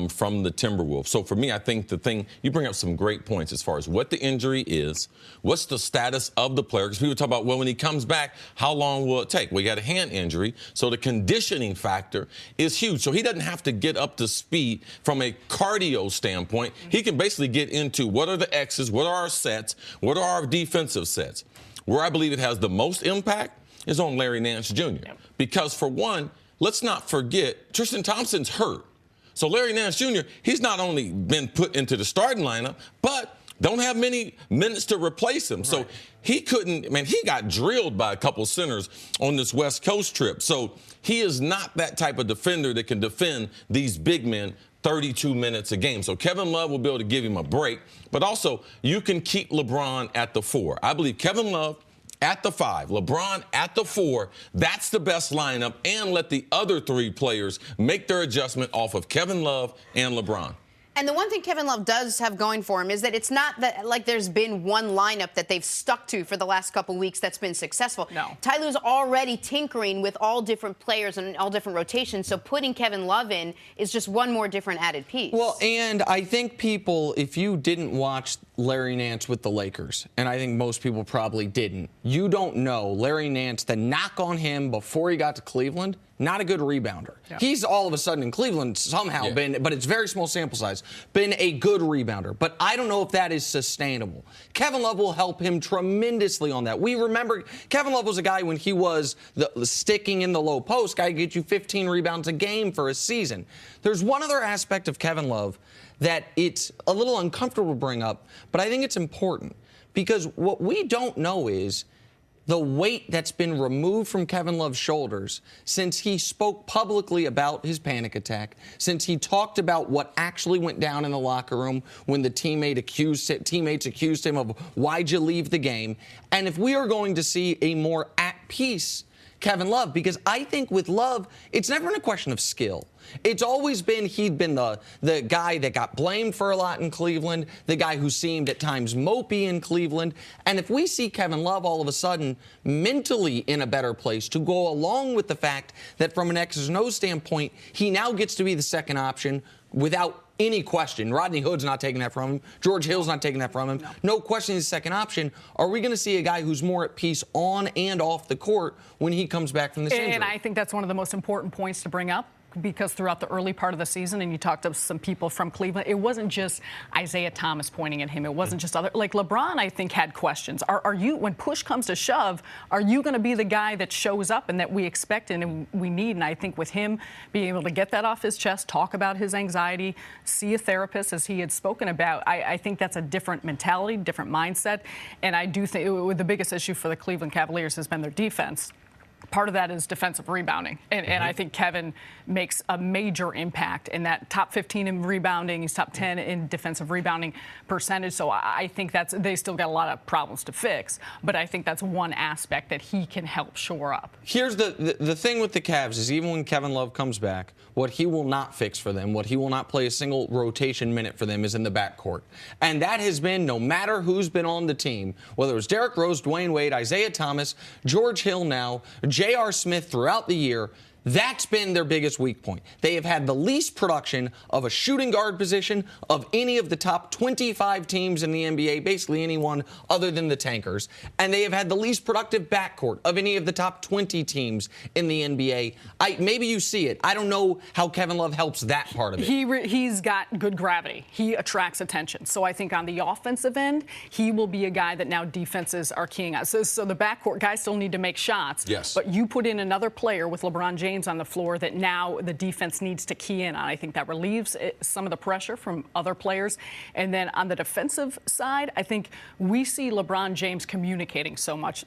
[SPEAKER 3] from the Timberwolves. So for me, I think the thing, you bring up some great points as far as what the injury is, what's the status of the player. Because people talk about, well, when he comes back, how long will it take? Well, he got a hand injury, so the conditioning factor is huge. So he doesn't have to get up to speed from a cardio standpoint. He can basically get into what are the X's, what are our sets, what are our defensive sets. Where I believe it has the most impact is on Larry Nance Jr. Because for one, let's not forget, Tristan Thompson's hurt. So Larry Nance Jr., he's not only been put into the starting lineup, but don't have many minutes to replace him. Right. So he couldn't, he got drilled by a couple centers on this West Coast trip. So he is not that type of defender that can defend these big men 32 minutes a game. So Kevin Love will be able to give him a break. But also, you can keep LeBron at the 4. I believe Kevin Love at the 5, LeBron at the 4, that's the best lineup, and let the other 3 players make their adjustment off of Kevin Love and LeBron.
[SPEAKER 1] And the one thing Kevin Love does have going for him is that it's not that like there's been one lineup that they've stuck to for the last couple weeks that's been successful.
[SPEAKER 5] No.
[SPEAKER 1] Ty Lue's already tinkering with all different players and all different rotations, so putting Kevin Love in is just one more different added piece.
[SPEAKER 2] Well, and I think people, if you didn't watch Larry Nance with the Lakers, and I think most people probably didn't, you don't know Larry Nance, the knock on him before he got to Cleveland, not a good rebounder. Yeah. He's all of a sudden in Cleveland somehow been, but it's very small sample size, been a good rebounder. But I don't know if that is sustainable. Kevin Love will help him tremendously on that. We remember Kevin Love was a guy when he was the sticking in the low post, guy get you 15 rebounds a game for a season. There's one other aspect of Kevin Love that it's a little uncomfortable to bring up, but I think it's important because what we don't know is the weight that's been removed from Kevin Love's shoulders since he spoke publicly about his panic attack, since he talked about what actually went down in the locker room when the teammates accused him of why'd you leave the game. And if we are going to see a more at peace Kevin Love, because I think with Love, it's never been a question of skill. It's always been he'd been the guy that got blamed for a lot in Cleveland, the guy who seemed at times mopey in Cleveland. And if we see Kevin Love all of a sudden mentally in a better place to go along with the fact that from an X's and O's standpoint, he now gets to be the second option without any question. Rodney Hood's not taking that from him. George Hill's not taking that from him. No question he's the second option. Are we going to see a guy who's more at peace on and off the court when he comes back from this injury?
[SPEAKER 5] And I think that's one of the most important points to bring up, because throughout the early part of the season, and you talked to some people from Cleveland, it wasn't just Isaiah Thomas pointing at him. It wasn't just other, like LeBron, I think, had questions. Are you, when push comes to shove, are you going to be the guy that shows up and that we expect and we need? And I think with him being able to get that off his chest, talk about his anxiety, see a therapist, as he had spoken about, I think that's a different mentality, different mindset. And I do think the biggest issue for the Cleveland Cavaliers has been their defense. Part of that is defensive rebounding. And I think Kevin makes a major impact in that top 15 in rebounding. He's top 10 in defensive rebounding percentage. So I think they still got a lot of problems to fix. But I think that's one aspect that he can help shore up.
[SPEAKER 2] Here's the thing with the Cavs is even when Kevin Love comes back, what he will not fix for them, what he will not play a single rotation minute for them is in the backcourt. And that has been, no matter who's been on the team, whether it was Derrick Rose, Dwayne Wade, Isaiah Thomas, George Hill now, J.R. Smith throughout the year, that's been their biggest weak point. They have had the least production of a shooting guard position of any of the top 25 teams in the NBA, basically anyone other than the Tankers. And they have had the least productive backcourt of any of the top 20 teams in the NBA. Maybe you see it. I don't know how Kevin Love helps that part of it.
[SPEAKER 5] He's got good gravity. He attracts attention. So I think on the offensive end, he will be a guy that now defenses are keying on. So the backcourt guys still need to make shots.
[SPEAKER 3] Yes.
[SPEAKER 5] But you put in another player with LeBron James on the floor that now the defense needs to key in on. I think that relieves some of the pressure from other players. And then on the defensive side, I think we see LeBron James communicating so much.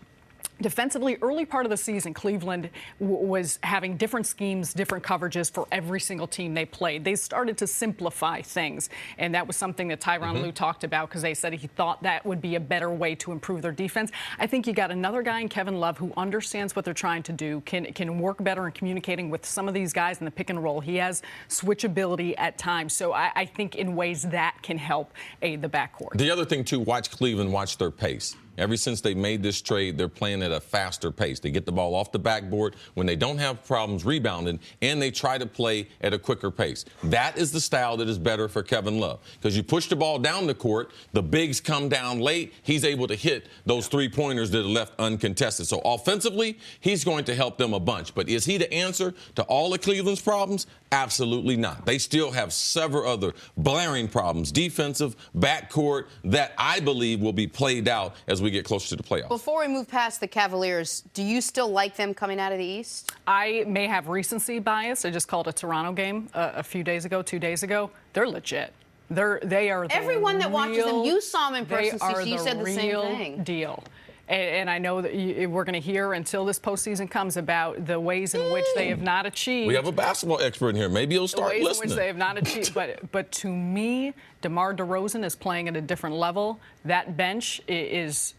[SPEAKER 5] Defensively, early part of the season, Cleveland was having different schemes, different coverages for every single team they played. They started to simplify things, and that was something that Tyronn Mathieu talked about because they said he thought that would be a better way to improve their defense. I think you got another guy in Kevin Love who understands what they're trying to do, can work better in communicating with some of these guys in the pick and roll. He has switchability at times, so I think in ways that can help aid the backcourt.
[SPEAKER 3] The other thing, too, watch Cleveland, watch their pace. Ever since they made this trade, they're playing at a faster pace. They get the ball off the backboard when they don't have problems rebounding, and they try to play at a quicker pace. That is the style that is better for Kevin Love because you push the ball down the court, the bigs come down late, he's able to hit those three-pointers that are left uncontested. So offensively, he's going to help them a bunch. But is he the answer to all of Cleveland's problems? Absolutely not. They still have several other blaring problems, defensive, backcourt, that I believe will be played out as we get closer to the playoffs.
[SPEAKER 1] Before we move past the Cavaliers, do you still like them coming out of the East?
[SPEAKER 5] I may have recency bias. I just called a Toronto game a few days ago, 2 days ago. They're legit. They are the
[SPEAKER 1] Everyone that watches them, you saw them in person,
[SPEAKER 5] they are
[SPEAKER 1] you said the same thing.
[SPEAKER 5] Deal. And I know that we're going to hear until this postseason comes about the ways in which they have not achieved.
[SPEAKER 3] We have a basketball expert in here. Maybe he'll start
[SPEAKER 5] listening. The ways
[SPEAKER 3] listening.
[SPEAKER 5] in which they have not achieved. But to me, DeMar DeRozan is playing at a different level. That bench is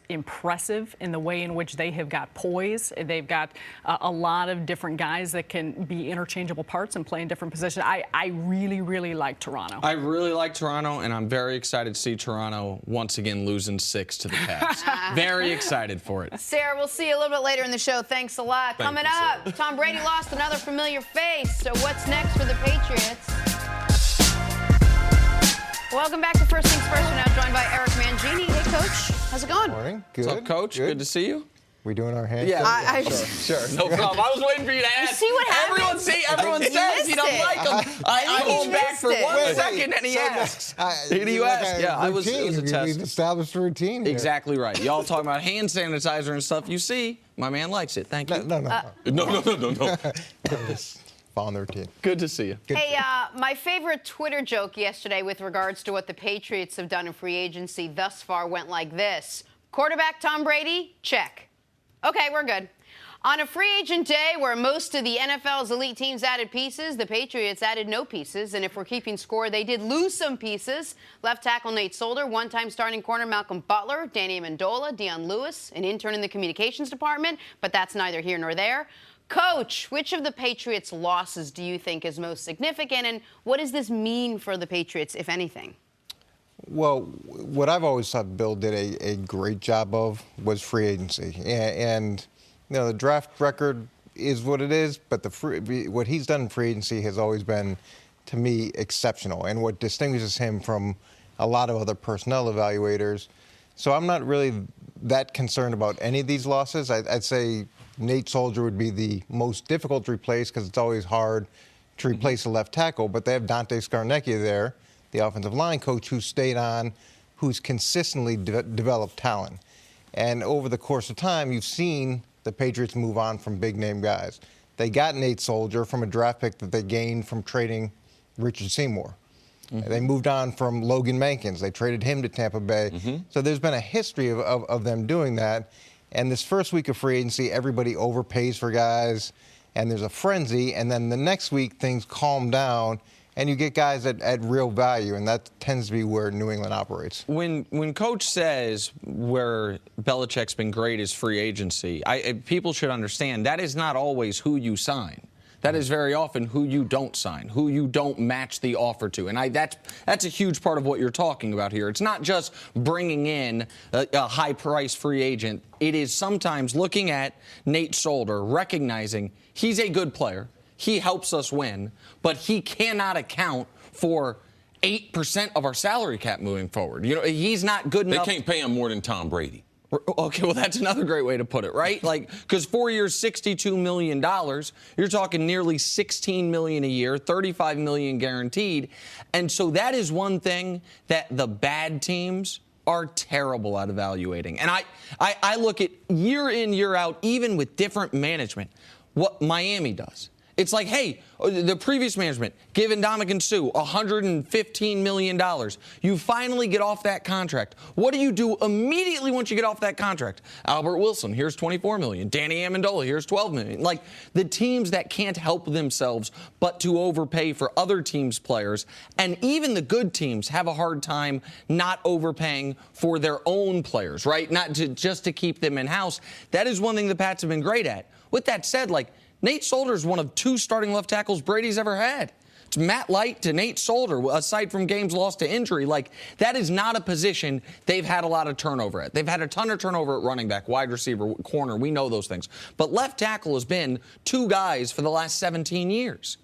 [SPEAKER 5] impressive in the way in which they have got poise. They've got a lot of different guys that can be interchangeable parts and play in different positions. I really, really like Toronto.
[SPEAKER 2] I really like Toronto, and I'm very excited to see Toronto once again losing 6 to the Cavs. Very excited for it.
[SPEAKER 1] Sarah, we'll see you a little bit later in the show. Thanks a lot.
[SPEAKER 3] Thank
[SPEAKER 1] Coming
[SPEAKER 3] you,
[SPEAKER 1] up,
[SPEAKER 3] Sarah.
[SPEAKER 1] Tom Brady lost another familiar face. So what's next for the Patriots? Welcome back to First Things First. We're now joined by Eric Mangini. Hey, Coach. How's it going?
[SPEAKER 6] Morning. Good.
[SPEAKER 2] What's up, Coach? Good to see you.
[SPEAKER 6] We doing our handshake?
[SPEAKER 2] Yeah.
[SPEAKER 6] Sure.
[SPEAKER 2] No problem. I was waiting for you to ask.
[SPEAKER 1] see what happens?
[SPEAKER 2] Everyone says he doesn't like him. I hold back for
[SPEAKER 1] missed it.
[SPEAKER 2] 1 second, and he asks. Did you ask? Yeah, it was a test.
[SPEAKER 6] We've established a routine here.
[SPEAKER 2] Exactly right. Y'all talking about hand sanitizer and stuff. You see, my man likes it. Thank you.
[SPEAKER 6] No.
[SPEAKER 3] No.
[SPEAKER 6] Just following the routine.
[SPEAKER 2] Good to see you.
[SPEAKER 1] Hey, my favorite Twitter joke yesterday with regards to what the Patriots have done in free agency thus far went like this. Quarterback Tom Brady, check. Okay, we're good. On a free agent day where most of the NFL's elite teams added pieces, the Patriots added no pieces. And if we're keeping score, they did lose some pieces. Left tackle Nate Solder, one-time starting corner Malcolm Butler, Danny Amendola, Dion Lewis, an intern in the communications department, but that's neither here nor there. Coach, which of the Patriots' losses do you think is most significant, and what does this mean for the Patriots, if anything?
[SPEAKER 6] Well, what I've always thought Bill did a great job of was free agency. And you know, the draft record is what it is, but what he's done in free agency has always been, to me, exceptional, and what distinguishes him from a lot of other personnel evaluators. So I'm not really that concerned about any of these losses. I'd say Nate Solder would be the most difficult to replace because it's always hard to replace a left tackle, but they have Dante Scarnecchia there, the offensive line coach, who stayed on, who's consistently developed talent. And over the course of time, you've seen the Patriots move on from big-name guys. They got Nate Solder from a draft pick that they gained from trading Richard Seymour. They moved on from Logan Mankins. They traded him to Tampa Bay. So there's been a history of them doing that. And this first week of free agency, everybody overpays for guys, and there's a frenzy. And then the next week, things calm down, and you get guys at real value, and that tends to be where New England operates.
[SPEAKER 2] When Coach says where Belichick's been great is free agency, people should understand that is not always who you sign. That is very often who you don't sign, who you don't match the offer to. And that's a huge part of what you're talking about here. It's not just bringing in a high-priced free agent. It is sometimes looking at Nate Solder, recognizing he's a good player. He helps us win, but he cannot account for 8% of our salary cap moving forward. You know, he's not good enough.
[SPEAKER 3] They can't pay him more than Tom Brady.
[SPEAKER 2] Okay, well, that's another great way to put it, right? Like, because 4 years, $62 million, you're talking nearly $16 million a year, $35 million guaranteed. And so that is one thing that the bad teams are terrible at evaluating. And I look at year in, year out, even with different management, what Miami does. It's like, hey, the previous management, giving Ndamukong Suh $115 million. You finally get off that contract. What do you do immediately once you get off that contract? Albert Wilson, here's $24 million. Danny Amendola, here's $12 million. Like, the teams that can't help themselves but to overpay for other teams' players, and even the good teams have a hard time not overpaying for their own players, right? Not just to keep them in-house. That is one thing the Pats have been great at. With that said, like, Nate Solder is one of 2 starting left tackles Brady's ever had. It's Matt Light to Nate Solder, aside from games lost to injury. Like, that is not a position they've had a lot of turnover at. They've had a ton of turnover at running back, wide receiver, corner. We know those things. But left tackle has been 2 guys for the last 17 years.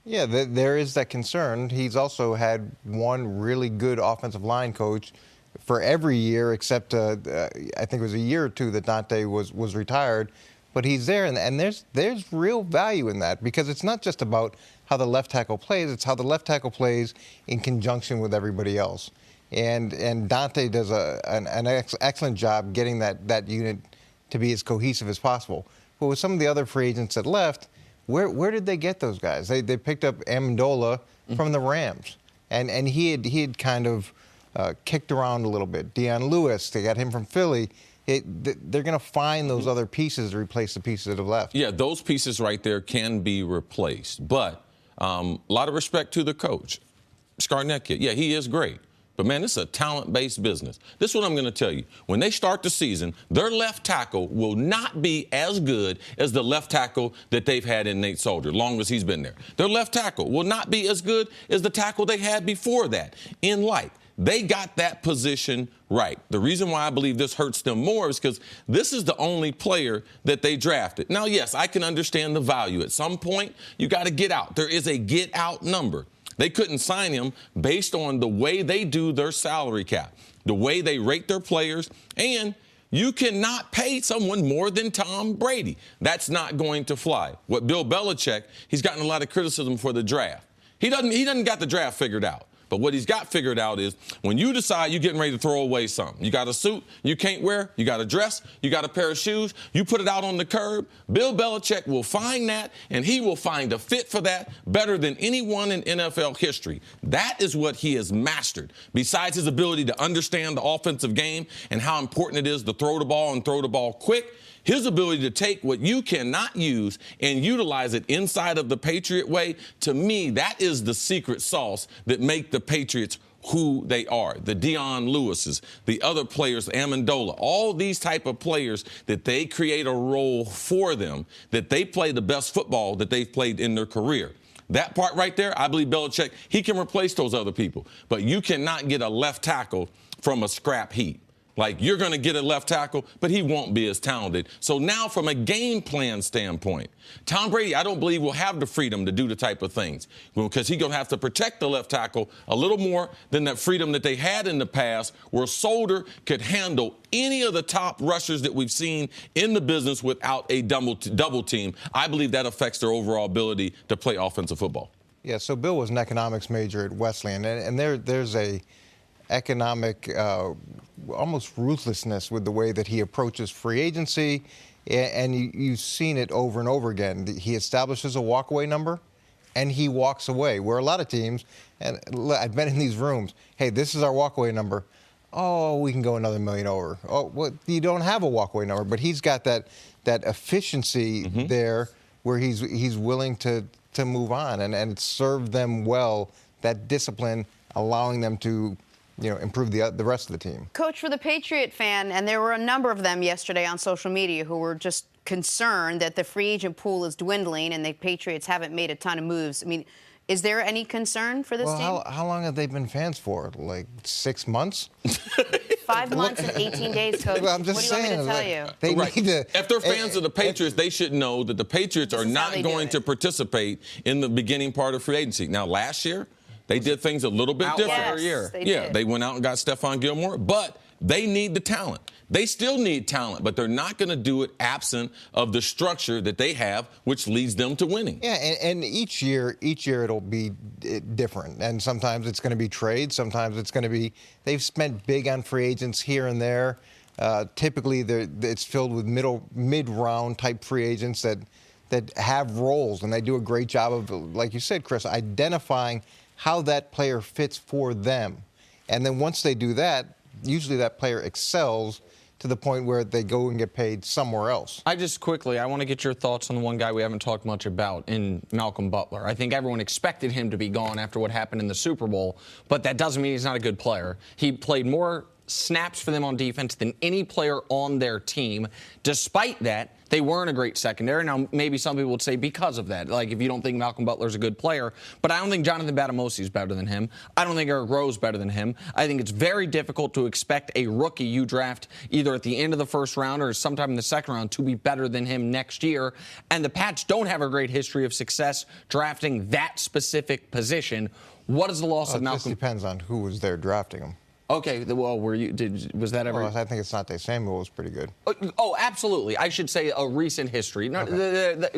[SPEAKER 6] Yeah, there is that concern. He's also had one really good offensive line coach for every year except I think it was a year or 2 that Dante was retired. But he's there, and there's real value in that, because it's not just about how the left tackle plays, it's how the left tackle plays in conjunction with everybody else. And Dante does an excellent job getting that unit to be as cohesive as possible. But with some of the other free agents that left, where did they get those guys? They picked up Amendola from the Rams, and he had kind of kicked around a little bit. Deion Lewis, they got him from Philly. They're going to find those other pieces to replace the pieces that have left.
[SPEAKER 3] Yeah, those pieces right there can be replaced. But a lot of respect to the coach. Scarnecchia, yeah, he is great. But, man, this is a talent-based business. This is what I'm going to tell you. When they start the season, their left tackle will not be as good as the left tackle that they've had in Nate Solder, long as he's been there. Their left tackle will not be as good as the tackle they had before that in Light. They got that position right. The reason why I believe this hurts them more is because this is the only player that they drafted. Now, yes, I can understand the value. At some point, you got to get out. There is a get-out number. They couldn't sign him based on the way they do their salary cap, the way they rate their players, and you cannot pay someone more than Tom Brady. That's not going to fly. What Bill Belichick, he's gotten a lot of criticism for the draft. He doesn't got the draft figured out. But what he's got figured out is when you decide you're getting ready to throw away something, you got a suit you can't wear, you got a dress, you got a pair of shoes, you put it out on the curb, Bill Belichick will find that, and he will find a fit for that better than anyone in NFL history. That is what he has mastered, besides his ability to understand the offensive game and how important it is to throw the ball and throw the ball quick. His ability to take what you cannot use and utilize it inside of the Patriot way, to me, that is the secret sauce that make the Patriots who they are. The Deion Lewises, the other players, Amendola, all these type of players that they create a role for them, that they play the best football that they've played in their career. That part right there, I believe Belichick, he can replace those other people. But you cannot get a left tackle from a scrap heap. Like, you're going to get a left tackle, but he won't be as talented. So now from a game plan standpoint, Tom Brady, I don't believe, will have the freedom to do the type of things because he's going to have to protect the left tackle a little more than that freedom that they had in the past, where Solder could handle any of the top rushers that we've seen in the business without a double team. I believe that affects their overall ability to play offensive football.
[SPEAKER 6] Yeah, so Bill was an economics major at Wesleyan, and there's a economic almost ruthlessness with the way that he approaches free agency, and you've seen it over and over again. He establishes a walkaway number, and he walks away, where a lot of teams, and I've been in these rooms, hey, this is our walkaway number. oh, we can go another $1 million over. Oh, well, you don't have a walkaway number, but he's got that efficiency there where he's willing to move on and serve them well, that discipline, allowing them to improve the rest of the team.
[SPEAKER 1] Coach, for the Patriot fan, and there were a number of them yesterday on social media who were just concerned that the free agent pool is dwindling and the Patriots haven't made a ton of moves. I mean, is there any concern for this team?
[SPEAKER 6] How long have they been fans for? Like 6 months?
[SPEAKER 1] 5 months and 18 days, Coach.
[SPEAKER 6] Well, I'm just
[SPEAKER 1] what do you
[SPEAKER 6] saying,
[SPEAKER 1] want me to tell you?
[SPEAKER 6] They
[SPEAKER 3] Right.
[SPEAKER 6] need to.
[SPEAKER 3] If they're fans of the Patriots, they should know that the Patriots are
[SPEAKER 1] is how
[SPEAKER 3] not
[SPEAKER 1] they do
[SPEAKER 3] going
[SPEAKER 1] it.
[SPEAKER 3] to participate in the beginning part of free agency. Now, last year, they did things a little bit different.
[SPEAKER 1] Yes,
[SPEAKER 2] year.
[SPEAKER 1] they
[SPEAKER 3] Yeah,
[SPEAKER 1] did.
[SPEAKER 3] they went out and got Stephon Gilmore, but they need the talent. They still need talent, but they're not going to do it absent of the structure that they have, which leads them to winning.
[SPEAKER 6] Yeah, and each year it'll be different. And sometimes it's going to be trades. Sometimes it's going to be they've spent big on free agents here and there. Typically, it's filled with mid-round type free agents that have roles, and they do a great job of, like you said, Chris, identifying how that player fits for them. And then once they do that, usually that player excels to the point where they go and get paid somewhere else.
[SPEAKER 2] I want to get your thoughts on the one guy we haven't talked much about in Malcolm Butler. I think everyone expected him to be gone after what happened in the Super Bowl, but that doesn't mean he's not a good player. He played more snaps for them on defense than any player on their team. Despite that, they weren't a great secondary. Now, maybe some people would say because of that, like if you don't think Malcolm Butler's a good player, but I don't think Jonathan Batamosi's better than him. I don't think Eric Rowe's better than him. I think it's very difficult to expect a rookie you draft either at the end of the first round or sometime in the second round to be better than him next year. And the Pats don't have a great history of success drafting that specific position. What is the loss of
[SPEAKER 6] It
[SPEAKER 2] Malcolm?
[SPEAKER 6] just depends on who was there drafting him.
[SPEAKER 2] Okay, well, was that ever?
[SPEAKER 6] Well, I think Asante Samuel was pretty good.
[SPEAKER 2] Oh, absolutely. I should say a recent history. No,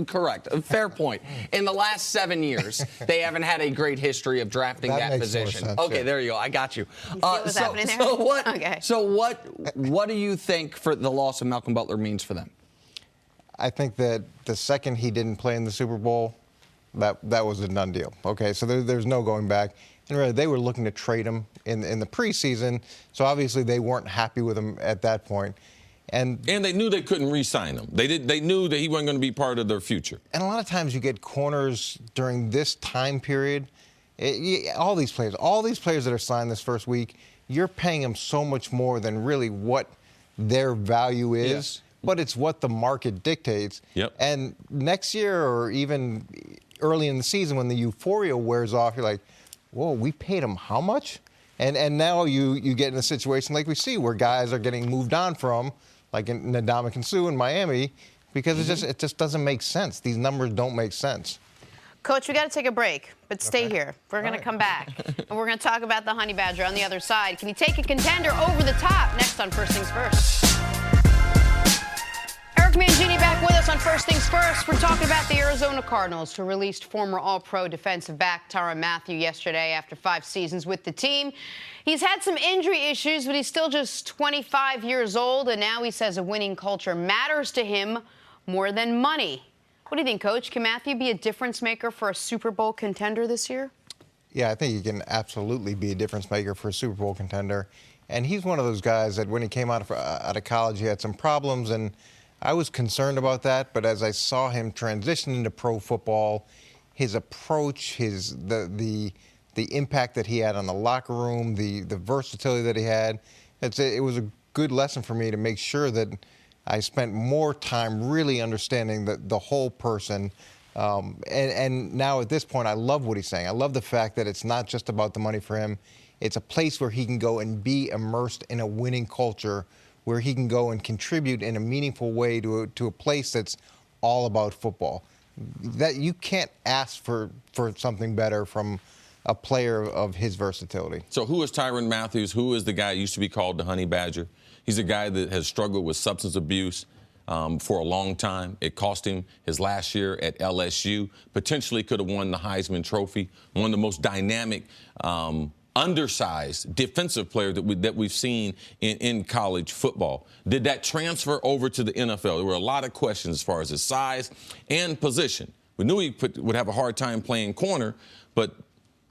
[SPEAKER 2] correct. Fair point. In the last 7 years, they haven't had a great history of drafting that
[SPEAKER 6] makes more
[SPEAKER 2] position.
[SPEAKER 6] sense,
[SPEAKER 2] Okay,
[SPEAKER 6] yeah.
[SPEAKER 2] there you go. I got you.
[SPEAKER 1] See what's happening there?
[SPEAKER 2] So what do you think for the loss of Malcolm Butler means for them?
[SPEAKER 6] I think that the second he didn't play in the Super Bowl, that was a done deal. Okay, so there's no going back. And really, they were looking to trade him in the preseason, so obviously they weren't happy with him at that point. And
[SPEAKER 3] they knew they couldn't re-sign him. They knew that he wasn't going to be part of their future.
[SPEAKER 6] And a lot of times you get corners during this time period. All these players that are signed this first week, you're paying them so much more than really what their value is.
[SPEAKER 3] Yes.
[SPEAKER 6] But it's what the market dictates.
[SPEAKER 3] Yep.
[SPEAKER 6] And next year or even early in the season when the euphoria wears off, you're like, whoa, we paid him how much? And now you get in a situation like we see where guys are getting moved on from, like in Ndamukong Suh in Miami, because it just doesn't make sense. These numbers don't make sense.
[SPEAKER 1] Coach, we got to take a break, but stay here. We're going to come back, and we're going to talk about the Honey Badger on the other side. Can he take a contender over the top? Next on First Things First. Eric Mangini back with us on First Things First. We're talking about the Arizona Cardinals, who released former All-Pro defensive back Tyrann Mathieu yesterday after 5 seasons with the team. He's had some injury issues, but he's still just 25 years old, and now he says a winning culture matters to him more than money. What do you think, Coach? Can Mathieu be a difference maker for a Super Bowl contender this year?
[SPEAKER 6] Yeah, I think he can absolutely be a difference maker for a Super Bowl contender. And he's one of those guys that when he came out of college, he had some problems, and I was concerned about that. But as I saw him transition into pro football, his approach, the impact that he had on the locker room, the versatility that he had, it was a good lesson for me to make sure that I spent more time really understanding the whole person. And now at this point, I love what he's saying. I love the fact that it's not just about the money for him. It's a place where he can go and be immersed in a winning culture, where he can go and contribute in a meaningful way to a place that's all about football. That you can't ask for something better from a player of his versatility.
[SPEAKER 3] So who is Tyrann Mathieu? Who is the guy who used to be called the Honey Badger? He's a guy that has struggled with substance abuse for a long time. It cost him his last year at LSU. Potentially could have won the Heisman Trophy. One of the most dynamic, undersized defensive players that we've seen in college football. Did that transfer over to the NFL? There were a lot of questions as far as his size and position. We knew he would have a hard time playing corner, but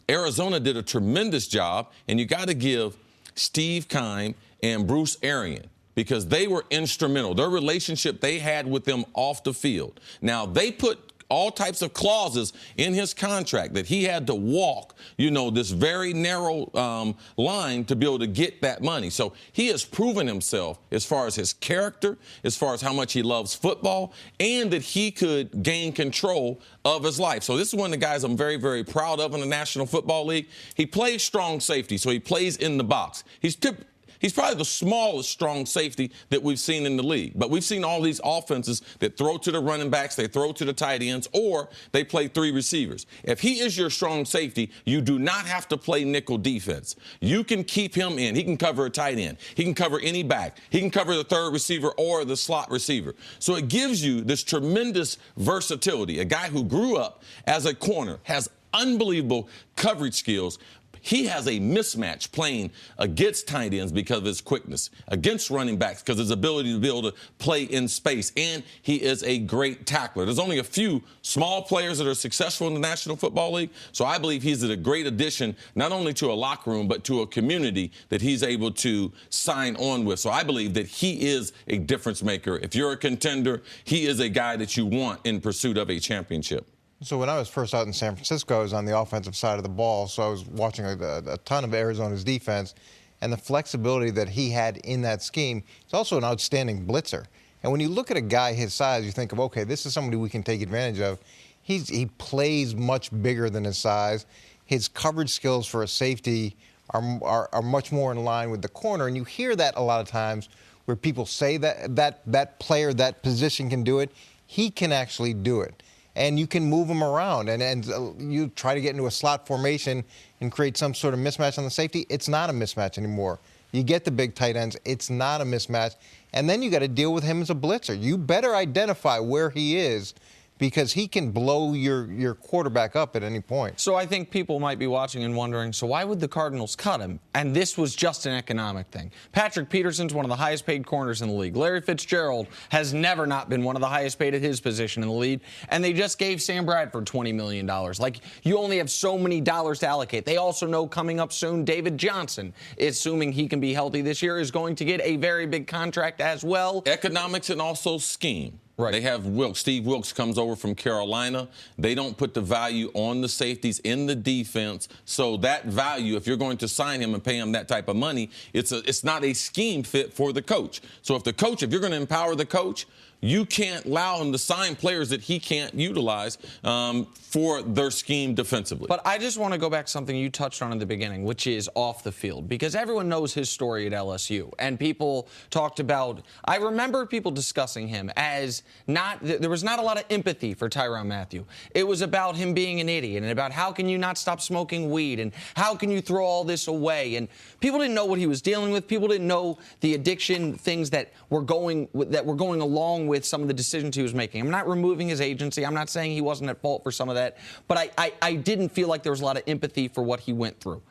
[SPEAKER 3] Arizona did a tremendous job, and you got to give Steve Keim and Bruce Arians, because they were instrumental. Their relationship they had with them off the field. Now, they put all types of clauses in his contract that he had to walk, this very narrow line to be able to get that money. So he has proven himself as far as his character, as far as how much he loves football, and that he could gain control of his life. So this is one of the guys I'm very, very proud of in the National Football League. He plays strong safety, so he plays in the box. He's probably the smallest strong safety that we've seen in the league. But we've seen all these offenses that throw to the running backs, they throw to the tight ends, or they play 3 receivers. If he is your strong safety, you do not have to play nickel defense. You can keep him in. He can cover a tight end. He can cover any back. He can cover the third receiver or the slot receiver. So it gives you this tremendous versatility. A guy who grew up as a corner, has unbelievable coverage skills. He has a mismatch playing against tight ends because of his quickness, against running backs because of his ability to be able to play in space, and he is a great tackler. There's only a few small players that are successful in the National Football League, so I believe he's a great addition not only to a locker room but to a community that he's able to sign on with. So I believe that he is a difference maker. If you're a contender, he is a guy that you want in pursuit of a championship.
[SPEAKER 6] So when I was first out in San Francisco, I was on the offensive side of the ball, so I was watching a ton of Arizona's defense, and the flexibility that he had in that scheme. He's also an outstanding blitzer. And when you look at a guy his size, you think of, okay, this is somebody we can take advantage of. He plays much bigger than his size. His coverage skills for a safety are much more in line with the corner, and you hear that a lot of times where people say that player, that position can do it. He can actually do it. And you can move them around, and you try to get into a slot formation and create some sort of mismatch on the safety. It's not a mismatch anymore. You get the big tight ends. It's not a mismatch. And then you got to deal with him as a blitzer. You better identify where he is, because he can blow your quarterback up at any point.
[SPEAKER 2] So I think people might be watching and wondering, so why would the Cardinals cut him? And this was just an economic thing. Patrick Peterson's one of the highest paid corners in the league. Larry Fitzgerald has never not been one of the highest paid at his position in the league. And they just gave Sam Bradford $20 million. Like, you only have so many dollars to allocate. They also know coming up soon, David Johnson, assuming he can be healthy this year, is going to get a very big contract as well.
[SPEAKER 3] Economics and also scheme.
[SPEAKER 2] Right.
[SPEAKER 3] They have Wilkes. Steve Wilkes comes over from Carolina. They don't put the value on the safeties in the defense. So that value, if you're going to sign him and pay him that type of money, it's not a scheme fit for the coach. So if you're going to empower the coach, you can't allow him to sign players that he can't utilize for their scheme defensively.
[SPEAKER 2] But I just want to go back to something you touched on in the beginning, which is off the field, because everyone knows his story at LSU. And people talked about, I remember people discussing him as there was not a lot of empathy for Tyrann Mathieu. It was about him being an idiot and about how can you not stop smoking weed and how can you throw all this away. And people didn't know what he was dealing with. People didn't know the addiction things that were going along with some of the decisions he was making. I'm not removing his agency. I'm not saying he wasn't at fault for some of that. But I didn't feel like there was a lot of empathy for what he went through.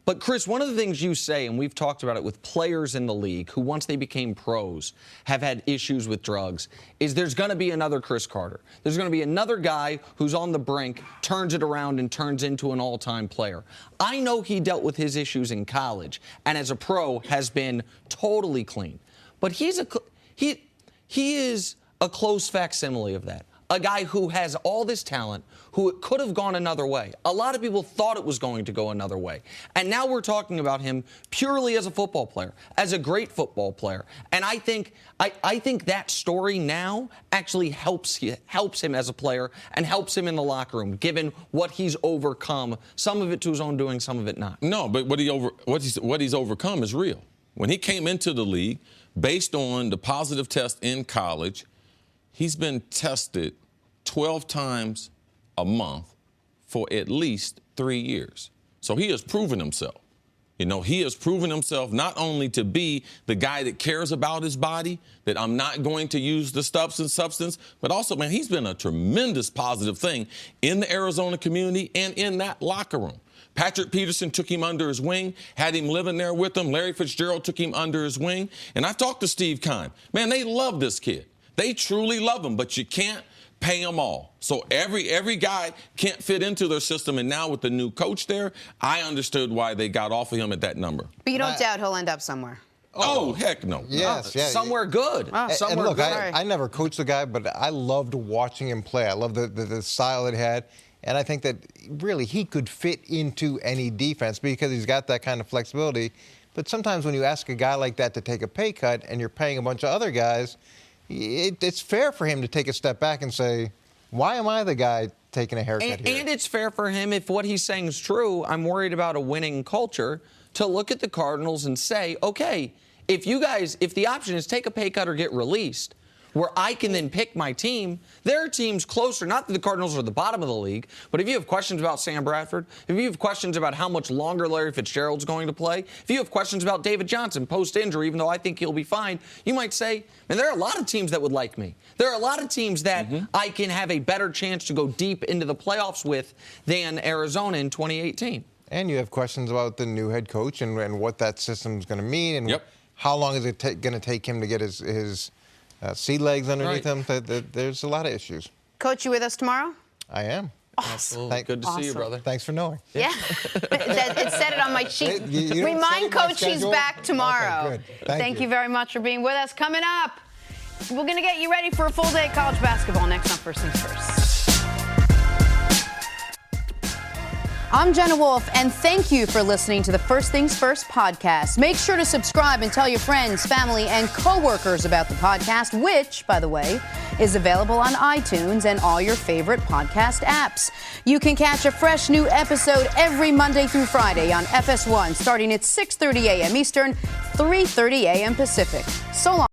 [SPEAKER 2] But, Chris, one of the things you say, and we've talked about it with players in the league who, once they became pros, have had issues with drugs, is there's going to be another Chris Carter. There's going to be another guy who's on the brink, turns it around, and turns into an all-time player. I know he dealt with his issues in college, and as a pro has been totally clean. But he is a close facsimile of that. A guy who has all this talent, who it could have gone another way. A lot of people thought it was going to go another way. And now we're talking about him purely as a football player, as a great football player. And I think that story now actually helps him as a player and helps him in the locker room, given what he's overcome, some of it to his own doing, some of it not.
[SPEAKER 3] No, but what he's overcome is real. When he came into the league, based on the positive test in college, he's been tested 12 times a month for at least 3 years. So he has proven himself. He has proven himself not only to be the guy that cares about his body, that I'm not going to use the substance, but also, man, he's been a tremendous positive thing in the Arizona community and in that locker room. Patrick Peterson took him under his wing, had him living there with him. Larry Fitzgerald took him under his wing. And I've talked to Steve Keim. Man, they love this kid. They truly love him, but you can't pay them all. So every guy can't fit into their system. And now with the new coach there, I understood why they got off of him at that number.
[SPEAKER 1] But you don't doubt he'll end up somewhere.
[SPEAKER 3] Oh, heck no.
[SPEAKER 6] Yes, yeah.
[SPEAKER 2] Somewhere good. Somewhere
[SPEAKER 6] And look,
[SPEAKER 2] good.
[SPEAKER 6] I never coached the guy, but I loved watching him play. I loved the style that he had. And I think that really he could fit into any defense because he's got that kind of flexibility. But sometimes when you ask a guy like that to take a pay cut and you're paying a bunch of other guys, it's fair for him to take a step back and say, why am I the guy taking a haircut here?
[SPEAKER 2] And it's fair for him, if what he's saying is true, I'm worried about a winning culture, to look at the Cardinals and say, okay, if the option is take a pay cut or get released, where I can then pick my team, there are teams closer, not that the Cardinals are the bottom of the league, but if you have questions about Sam Bradford, if you have questions about how much longer Larry Fitzgerald's going to play, if you have questions about David Johnson post-injury, even though I think he'll be fine, you might say, man, there are a lot of teams that would like me. There are a lot of teams that I can have a better chance to go deep into the playoffs with than Arizona in 2018.
[SPEAKER 6] And you have questions about the new head coach and what that system's going to mean and how long is it going to take him to get his sea legs underneath him. There's a lot of issues.
[SPEAKER 1] Coach, you with us tomorrow?
[SPEAKER 6] I am.
[SPEAKER 1] Awesome.
[SPEAKER 2] Good to see you, brother.
[SPEAKER 6] Thanks for knowing.
[SPEAKER 1] Yeah. It said it on my sheet.
[SPEAKER 6] You don't
[SPEAKER 1] Remind
[SPEAKER 6] set it in my
[SPEAKER 1] Coach he's
[SPEAKER 6] schedule?
[SPEAKER 1] back tomorrow.
[SPEAKER 6] Okay, good. Thank
[SPEAKER 1] you very much for being with us. Coming up, we're going to get you ready for a full day of college basketball next on First Things First. I'm Jenna Wolf, and thank you for listening to the First Things First podcast. Make sure to subscribe and tell your friends, family, and coworkers about the podcast, which, by the way, is available on iTunes and all your favorite podcast apps. You can catch a fresh new episode every Monday through Friday on FS1, starting at 6:30 a.m. Eastern, 3:30 a.m. Pacific. So long.